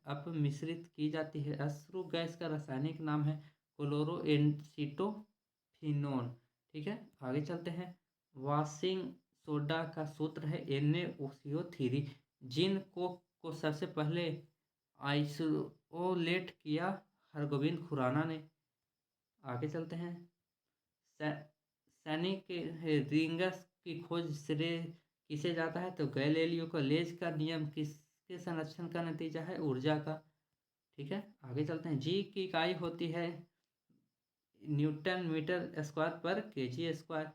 अपमिश्रित की जाती है। अश्रु गैस का रासायनिक नाम है क्लोरोएसिटोफिनोन। ठीक है, आगे चलते हैं। वॉशिंग सोडा का सूत्र है NaOCO3। जिन को सबसे पहले आइसोलेट किया हरगोविंद खुराना ने। आगे चलते हैं। सैनिक रिंगस की खोज श्रेय किसे जाता है तो गैलीलियो का। लेज का नियम किसके संरक्षण का नतीजा है ऊर्जा का। ठीक है, आगे चलते हैं। जी की इकाई होती है न्यूटन मीटर स्क्वायर पर kg²।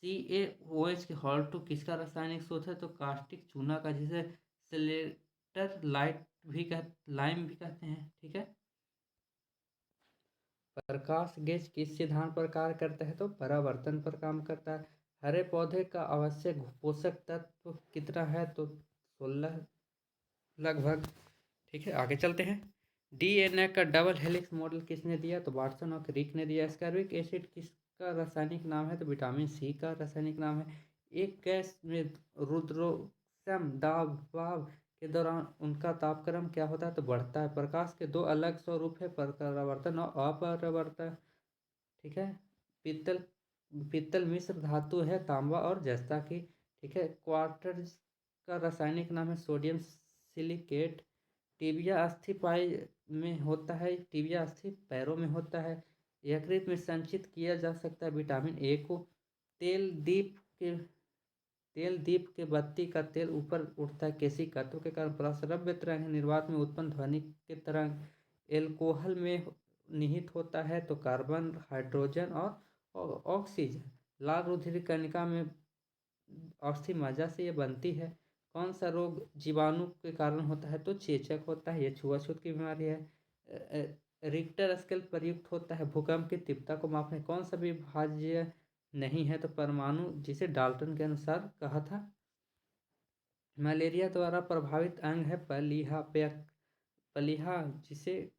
CaOH के हॉल टू किसका रासायनिक स्रोत है तो कास्टिक चूना का, जिसे सिलेटर लाइम भी कहते हैं। ठीक है, प्रकाश गेज किस सिद्धांत पर कार्य करता है तो परावर्तन पर काम करता है। हरे पौधे का आवश्यक पोषक तत्व कितना है तो 16 लगभग। ठीक है, आगे चलते हैं। DNA का डबल हेलिक्स मॉडल किसने दिया तो वाटसन और क्रिक ने दिया। एस्कॉर्बिक एसिड किसका रासायनिक नाम है तो विटामिन C का रासायनिक नाम है। एक गैस में रुद्रोष्म दबाव के दौरान उनका तापक्रम क्या होता है तो बढ़ता है। प्रकाश के दो अलग स्वरूप है परावर्तन और अपरावर्तन। ठीक है, पीतल मिश्र धातु है तांबा और जस्ता की। ठीक है, क्वार्ट्ज का रासायनिक नाम है सोडियम सिलिकेट। टिबिया अस्थि पाई में होता है, टिबिया अस्थि पैरों में होता है। यकृत में संचित किया जा सकता है विटामिन A को। तेल दीप के बत्ती का तेल ऊपर उठता है केशिकातों के कारण। प्रस्रव्य तरंग निर्वात में उत्पन्न ध्वनि के तरंग। एल्कोहल में निहित होता है तो कार्बन हाइड्रोजन और ऑक्सीजन। लाल रुधिर कणिका में अस्थि मज्जा से ये बनती है। कौन सा रोग जीवाणु के कारण होता है तो चेचक होता है, ये छुआछूत की बीमारी है। रिक्टर स्केल प्रयुक्त होता है भूकंप की तीव्रता को मापने। कौन सा विभाज्य नहीं है तो परमाणु, जिसे डाल्टन के अनुसार कहा था। मलेरिया द्वारा प्रभावित अंग है पलीहा पलीहा, जिसे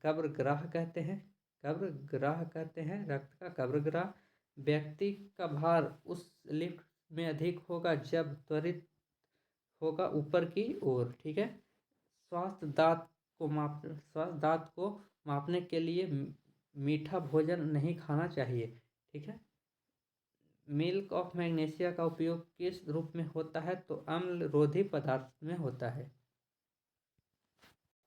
कब्रग्राह कहते हैं। कब्रग्राह कहते हैं, रक्त का कब्रग्राह। व्यक्ति का भार उस लिफ्ट में अधिक होगा जब त्वरित होगा ऊपर की ओर, ठीक है। स्वास्थ्य दांत को मापने के लिए मीठा भोजन नहीं खाना चाहिए, ठीक है। मिल्क ऑफ मैग्नीशिया का उपयोग किस रूप में होता है, तो अम्ल रोधी पदार्थ में होता है।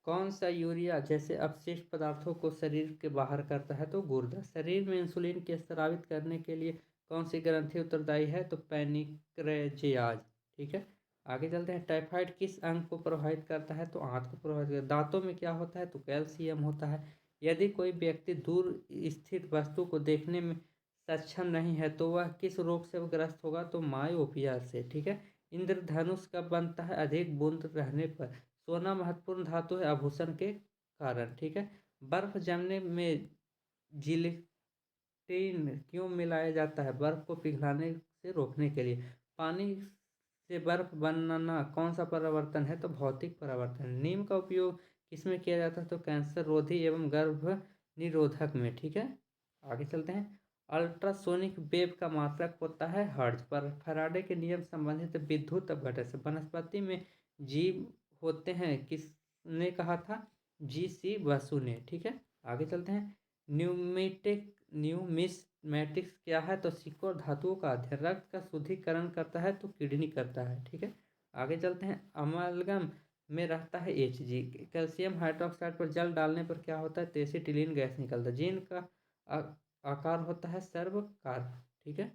कौन सा यूरिया जैसे अपशिष्ट पदार्थों को शरीर के बाहर करता है, तो गुर्दा। शरीर में इंसुलिन के स्रावित करने के लिए कौन सी ग्रंथि उत्तरदायी है, तो पैनिक्रेजियाज, ठीक है। आगे चलते हैं। टाइफाइड किस अंग को प्रभावित करता है, तो आंत को प्रभावित करता है। दांतों में क्या होता है, तो कैल्शियम होता है। यदि कोई व्यक्ति दूर स्थित वस्तु को देखने में सक्षम नहीं है तो वह किस रोग से ग्रस्त होगा, तो मायोपिया से, ठीक है। इंद्रधनुष कब बनता है, अधिक बूंद रहने पर। सोना महत्वपूर्ण धातु है आभूषण के कारण, ठीक है। बर्फ जमने में जिलेटिन क्यों मिलाया जाता है, बर्फ को पिघलाने से रोकने के लिए। पानी से बर्फ बनना कौन सा परिवर्तन है, तो भौतिक परिवर्तन। नीम का उपयोग किसमें किया जाता है, तो कैंसर रोधी एवं गर्भ निरोधक में, ठीक है। आगे चलते हैं। अल्ट्रासोनिक वेव का मात्रक होता है हर्ट्ज पर। फैराडे के नियम संबंधित विद्युत अपघटन से। वनस्पति में जीव होते हैं किसने कहा था, जी.सी. बसु ने, ठीक है। आगे चलते हैं। न्यूमिस्मैटिक्स क्या है, तो सिक्कों और धातुओं का अध्ययन। रक्त का शुद्धिकरण करता है, तो किडनी करता है, ठीक है। आगे चलते हैं। अमलगम में रहता है Hg। कैल्शियम हाइड्रोक्साइड पर जल डालने पर क्या होता है, तो एसिटिलीन गैस निकलता है। जीन का आकार होता है सर्वकार, ठीक है।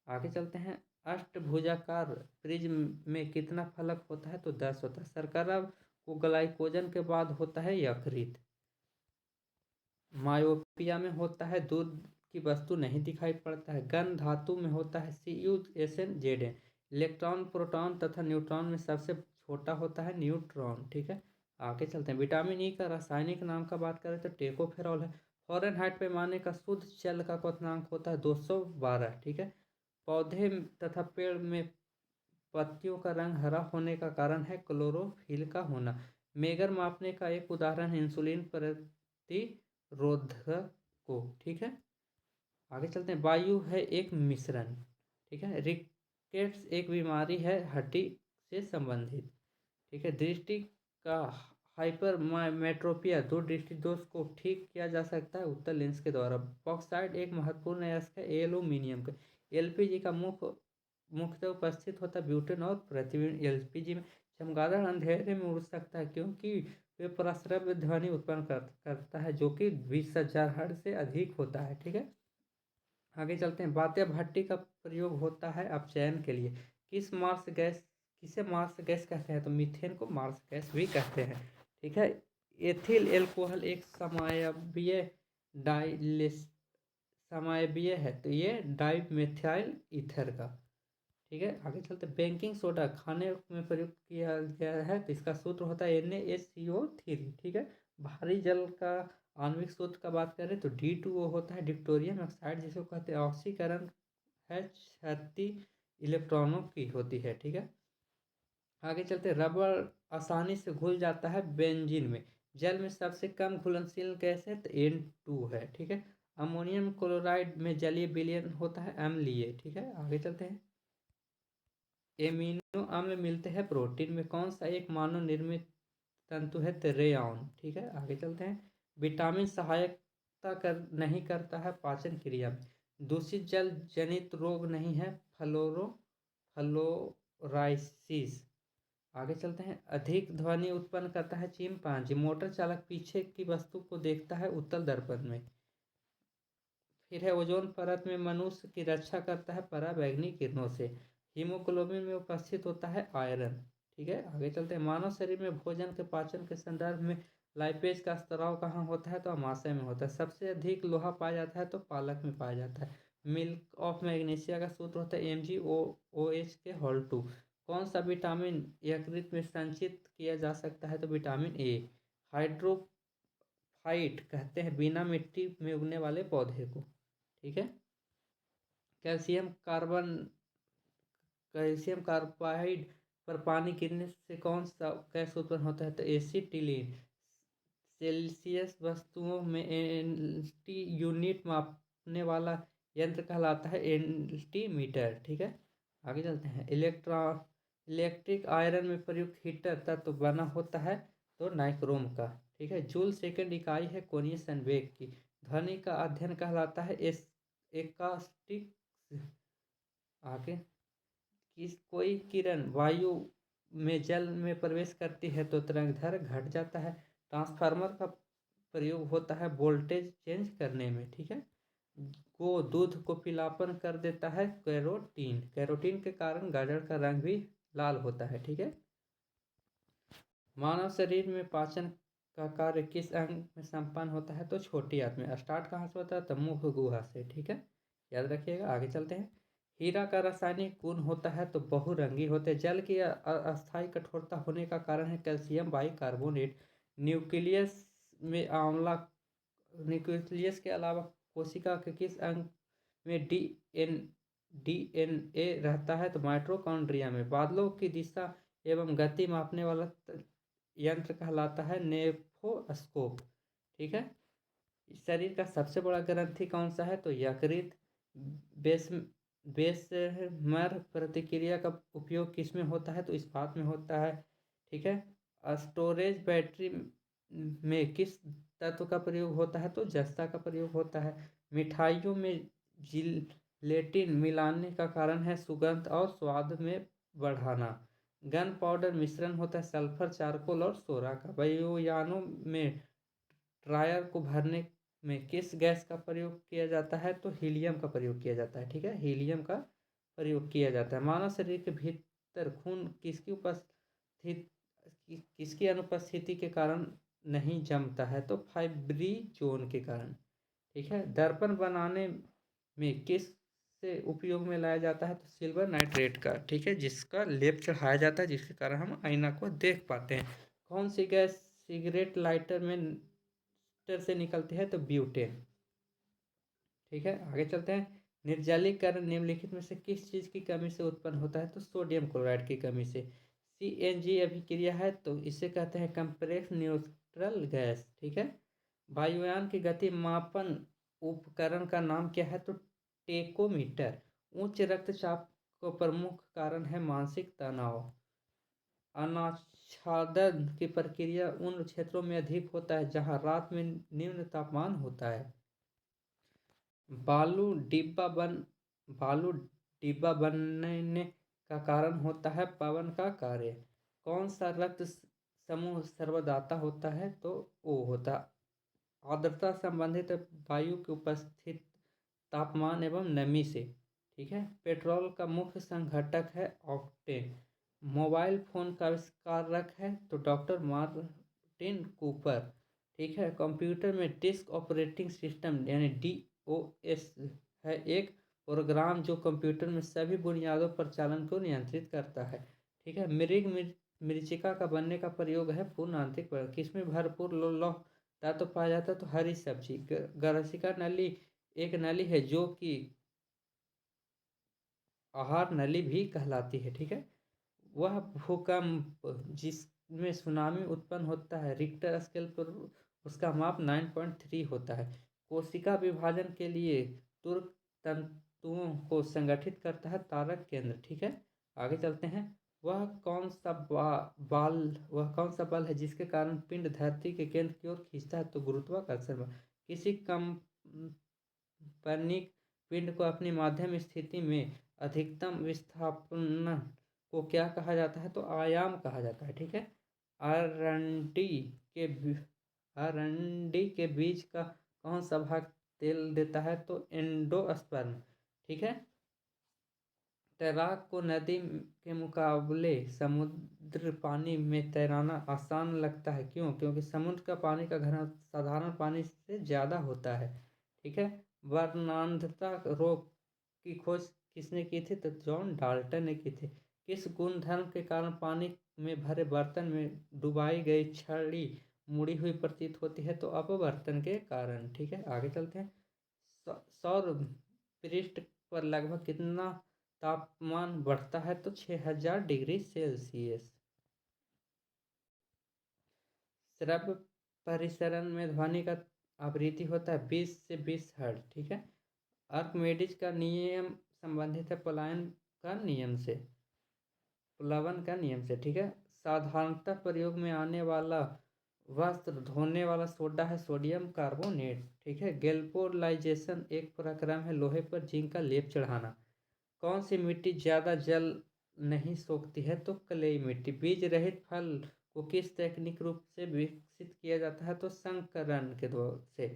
आगे चलते हैं। अष्टभुजाकार प्रिज्म में कितना फलक होता है, तो 10 होता है। शर्करा को ग्लाइकोजन के बाद होता है यकृत। मायोपिया में होता है दूर की वस्तु नहीं दिखाई पड़ता है। गन धातु में होता है CuSnZn। इलेक्ट्रॉन प्रोटॉन तथा न्यूट्रॉन में सबसे छोटा होता है न्यूट्रॉन, ठीक है। आगे चलते हैं। विटामिन ई का रासायनिक नाम का बात करें तो टेकोफेरॉल है। फॉरेनहाइट पैमाने का शुद्ध जल का क्वथनांक होता है 212, ठीक है। पौधे तथा पेड़ में पत्तियों का रंग हरा होने का कारण है क्लोरोफिल का होना। मेगर मापने का एक उदाहरण है इंसुलिन प्रतिरोधक को, ठीक है। आगे चलते हैं। वायु है एक मिश्रण, ठीक है। रिकेट्स एक बीमारी है हड्डी से संबंधित, ठीक है। दृष्टि का हाइपरमेट्रोपिया दूरदृष्टि दोष को ठीक किया जा सकता है उत्तर लेंस के द्वारा। बॉक्साइड एक महत्वपूर्ण अयस्क है एल्यूमिनियम का। एलपीजी का मुख्यतः उपस्थित होता है ब्यूटेन और प्रतिबिंब एलपीजी में चमगादड़ अंधेरे में उड़ सकता है क्योंकि वे प्रस्रव्य ध्वनि उत्पन्न करता है जो कि 20,000 हर्ट्ज से अधिक होता है, ठीक है। आगे चलते हैं। बात्या भट्टी का प्रयोग होता है अपचयन के लिए। किसे मार्स गैस कहते हैं, तो मीथेन को मार्स गैस भी कहते हैं, ठीक है। एथिल एल्कोहल एक समायवीय समायवीय है, तो ये डाइमेथाइल ईथर का, ठीक है। आगे चलते। बेकिंग सोडा खाने में प्रयुक्त किया गया है, तो इसका सूत्र होता है NaCO3, ठीक है। भारी जल का आणविक सूत्र का बात करें तो D2O होता है डिप्टोरियम ऑक्साइड, जिसको कहते हैं। ऑक्सीकरण है क्षति इलेक्ट्रॉनों की होती है, ठीक है। आगे चलते। रबर आसानी से घुल जाता है बेंजीन में। जल में सबसे कम घुलनशील गैस है, तो N2 है, ठीक है। अमोनियम क्लोराइड में जलीय विलयन होता है अम्लीय, ठीक है। आगे चलते हैं। एमिनो अम्ल मिलते हैं प्रोटीन में। कौन सा एक मानव निर्मित तंतु है, तो रेयॉन, ठीक है। आगे चलते हैं। विटामिन सहायता नहीं करता है पाचन क्रिया में। दूषित जल जनित रोग नहीं है फ्लोराइसिस। आगे चलते हैं। अधिक ध्वनि उत्पन्न करता है चिंपांजी। मोटर चालक पीछे की वस्तु को देखता है उत्तल दर्पण में। फिर है। ओजोन परत में मनुष्य की रक्षा करता है पराबैंगनी किरणों से। हीमोग्लोबिन में उपस्थित होता है आयरन, ठीक है। आगे चलते हैं। मानव शरीर में भोजन के पाचन के संदर्भ में लाइपेज का स्त्राव कहाँ होता है, तो अमाशय में होता है। सबसे अधिक लोहा पाया जाता है, तो पालक में पाया जाता है। मिल्क ऑफ मैग्नीशिया का सूत्र होता है MgOH2। कौन सा विटामिन यकृत में संचित किया जा सकता है, तो विटामिन ए। हाइड्रोफाइट कहते हैं बिना मिट्टी में उगने वाले पौधे को, ठीक है। कैल्शियम कार्बाइड पर पानी गिरने से कौन सा गैस उत्पन्न होता है? तो एसिटिलीन। सेल्सियस वस्तुओं में एनटी यूनिट मापने वाला यंत्र कहलाता है एनटीमीटर। ठीक है, आगे चलते हैं। इलेक्ट्रिक आयरन में प्रयुक्त हीटर तत्व बना होता है तो नाइक्रोम का। ठीक है, जूल सेकंड इकाई है कोणीय संवेग की। ध्वनि का अध्ययन कहलाता है एकास्टिक। आगे, कोई किरण वायु में जल में प्रवेश करती है तो तरंगदैर्घ्य घट जाता है। ट्रांसफार्मर का प्रयोग होता है वोल्टेज चेंज करने में। ठीक है, दूध को पीलापन कर देता है कैरोटीन। कैरोटीन के कारण गाजर का रंग भी लाल होता है। ठीक है, मानव शरीर में पाचन का कार्य किस अंग में संपन्न होता है? तो छोटी आंत में। स्टार्ट कहाँ से होता है? तो मुख गुहा से। ठीक है, याद रखिएगा। आगे चलते हैं। हीरा का रासायनिक गुण होता है तो बहुरंगी होते हैं। जल की अस्थायी कठोरता होने का कारण है कैल्शियम बाइकार्बोनेट। न्यूक्लियस में आंवला न्यूक्लियस के अलावा कोशिका के किस अंग में डीएनए रहता है? तो माइटोकॉन्ड्रिया में। बादलों की दिशा एवं गति मापने वाला यंत्र कहलाता है नेफोस्कोप। ठीक है, शरीर का सबसे बड़ा ग्रंथि कौन सा है? तो यकृत। बेस बेसमर प्रतिक्रिया का उपयोग किस में होता है? तो इस्पात में होता है। ठीक है, स्टोरेज बैटरी में किस तत्व का प्रयोग होता है? तो जस्ता का प्रयोग होता है। मिठाइयों में जिलेटिन मिलाने का कारण है सुगंध और स्वाद में बढ़ाना। गन पाउडर मिश्रण होता है सल्फर, चारकोल और सोरा का। वायुयानों में टायर को भरने में किस गैस का प्रयोग किया जाता है? तो हीलियम का प्रयोग किया जाता है। ठीक है, हीलियम का प्रयोग किया जाता है। मानव शरीर के भीतर खून किसकी अनुपस्थिति के कारण नहीं जमता है? तो फाइब्रिजोन के कारण। ठीक है, दर्पण बनाने में किस से उपयोग में लाया जाता है? तो सिल्वर नाइट्रेट का। ठीक है, जिसका लेप चढ़ाया जाता है जिसके कारण हम आईना को देख पाते हैं। कौन सी गैस सिगरेट लाइटर में से निकलती है? तो ब्यूटेन। ठीक है, आगे चलते हैं। निर्जलीकरण निम्नलिखित में से किस चीज की कमी से उत्पन्न होता है? तो सोडियम क्लोराइड की कमी से। सीएनजी अभिक्रिया है तो इसे कहते हैं कंप्रेस न्यूट्रल गैस। ठीक है, वायुयान की गति मापन उपकरण का नाम क्या है? तो टेकोमीटर। उच्च रक्तचाप का प्रमुख कारण है मानसिक तनाव। अनाच्छादन की प्रक्रिया उन क्षेत्रों में अधिक होता है जहां रात में निम्न तापमान होता है। बालू डिब्बा बनने का कारण होता है पवन का कार्य। कौन सा रक्त समूह सर्वदाता होता है? तो ओ होता। आर्द्रता संबंधित वायु की उपस्थित तापमान एवं नमी से। ठीक है, पेट्रोल का मुख्य संघटक है ऑक्टेन। मोबाइल फोन का आविष्कारक है तो डॉक्टर मार्टिन कूपर। ठीक है, कंप्यूटर में डिस्क ऑपरेटिंग सिस्टम यानी डीओएस है एक प्रोग्राम जो कंप्यूटर में सभी बुनियादों प्रचालन को नियंत्रित करता है। ठीक है, मृचिका का बनने का प्रयोग है पूर्ण आंतरिक। किसमें भरपूर लौह तत्व पाया जाता है? तो हरी सब्जी। गरसिका नली एक नली है जो कि आहार नली भी कहलाती है। ठीक है, वह भूकंप जिसमें सुनामी उत्पन्न होता है रिक्टर स्केल पर उसका माप 9.3 होता है। कोशिका विभाजन के लिए तुर्क तंतुओं को संगठित करता है तारक केंद्र। ठीक है, आगे चलते हैं। वह कौन सा बल है जिसके कारण पिंड धरती के केंद्र की ओर खींचता है? तो गुरुत्वाकर्षण बल। किसी काल्पनिक पिंड को अपनी माध्यम स्थिति में अधिकतम विस्थापन को क्या कहा जाता है? तो आयाम कहा जाता है। ठीक है, अरंडी के अरंडी के बीज का कौन सा भाग तेल देता है? तो एंडोस्पर्म। ठीक है, तैराक को नदी के मुकाबले समुद्र पानी में तैरना आसान लगता है। क्यों? क्योंकि समुद्र का पानी का घनत्व साधारण पानी से ज़्यादा होता है। ठीक है, वर्णांधता रोग की खोज किसने की थी? तो जॉन डाल्टन ने की थी। किस गुणधर्म के कारण पानी में भरे बर्तन में डुबाई गई छड़ी मुड़ी हुई प्रतीत होती है? तो अपवर्तन के कारण। ठीक है, आगे चलते हैं। सौर पृष्ठ पर लगभग कितना तापमान बढ़ता है? तो 6000 डिग्री सेल्सियस। श्रव्य परिसरण में ध्वनि का आवृत्ति होता है 20 से 20 हर्ट्ज। ठीक है। आर्कमिडीज का नियम संबंधित है प्लावन का नियम से। ठीक है। साधारणतः प्रयोग में आने वाला वस्त्र धोने वाला सोडा है सोडियम कार्बोनेट। ठीक है। गैल्वेनाइजेशन एक प्रक्रम है लोहे पर जिंक का लेप चढ़ाना। कौन सी मिट्टी ज़्यादा जल नहीं सोखती है? तो क्लेई मिट्टी। बीज रहित फल को किस तकनीक रूप से विकसित किया जाता है? तो संकरण के द्वारा से।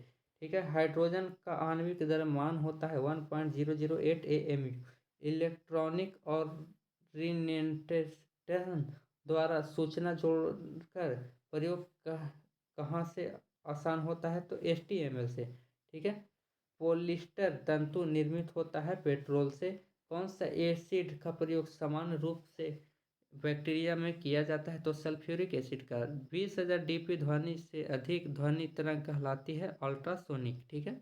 ठीक है। हाइड्रोजन का आणविक द्रव्यमान होता है 1.008 AMU। इलेक्ट्रॉनिक और रिनेटेशन द्वारा सूचना जोड़कर प्रयोग कहाँ से आसान होता है? तो HTML से। ठीक है। पॉलिस्टर तंतु निर्मित होता है पेट्रोल से। कौन सा एसिड का प्रयोग सामान्य रूप से बैक्टीरिया में किया जाता है? तो सल्फ्यूरिक एसिड का। 20,000 DP ध्वनि से अधिक ध्वनि तरंग कहलाती है अल्ट्रासोनिक। ठीक है।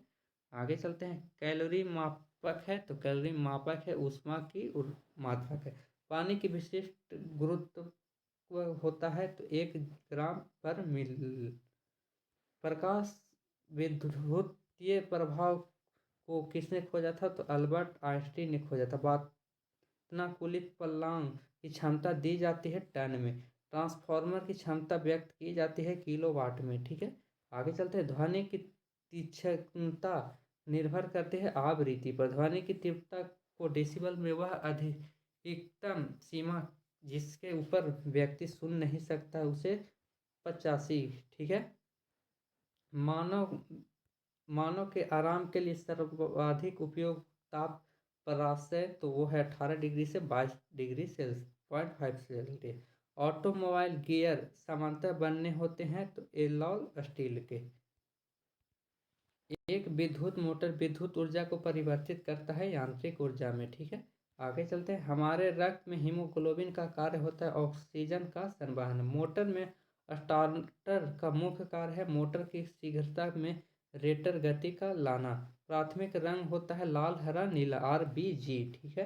आगे चलते हैं। कैलोरी मापक है तो कैलोरी मापक है ऊष्मा की मात्रक है। पानी की विशिष्ट गुरुत्व होता है तो 1 ग्राम/मिल। प्रकाश विद्युतीय प्रभाव को किसने खोजा था? तो अल्बर्ट आइंस्टीन ने खोजा था। वातानुकूलित पलंग की क्षमता दी जाती है टन में। ट्रांसफार्मर की क्षमता व्यक्त की जाती है किलोवाट में। ठीक है। आगे चलते हैं। ध्वनि की तीक्ष्णता निर्भर करती है आवृत्ति पर। ध्वनि की तीव्रता को डेसिबल में वह अधिकतम सीमा जिसके ऊपर व्यक्ति सुन नहीं सकता उसे 85। ठीक है। मानव मानव के आराम के लिए सर्वाधिक उपयोग ताप पराशय तो वो है 18 डिग्री से 22 डिग्री सेल्सियस। ऑटोमोबाइल गियर सामान्यतः बनने होते हैं तो एलॉय स्टील के। एक विद्युत मोटर विद्युत ऊर्जा को परिवर्तित करता है यांत्रिक ऊर्जा में। ठीक है। आगे चलते हैं। हमारे रक्त में हीमोग्लोबिन का कार्य होता है ऑक्सीजन का संवहन। मोटर में स्टार्टर का मुख्य कार्य है मोटर की शीघ्रता में रेटर गति का लाना। प्राथमिक रंग होता है लाल हरा नीला RBG। ठीक है।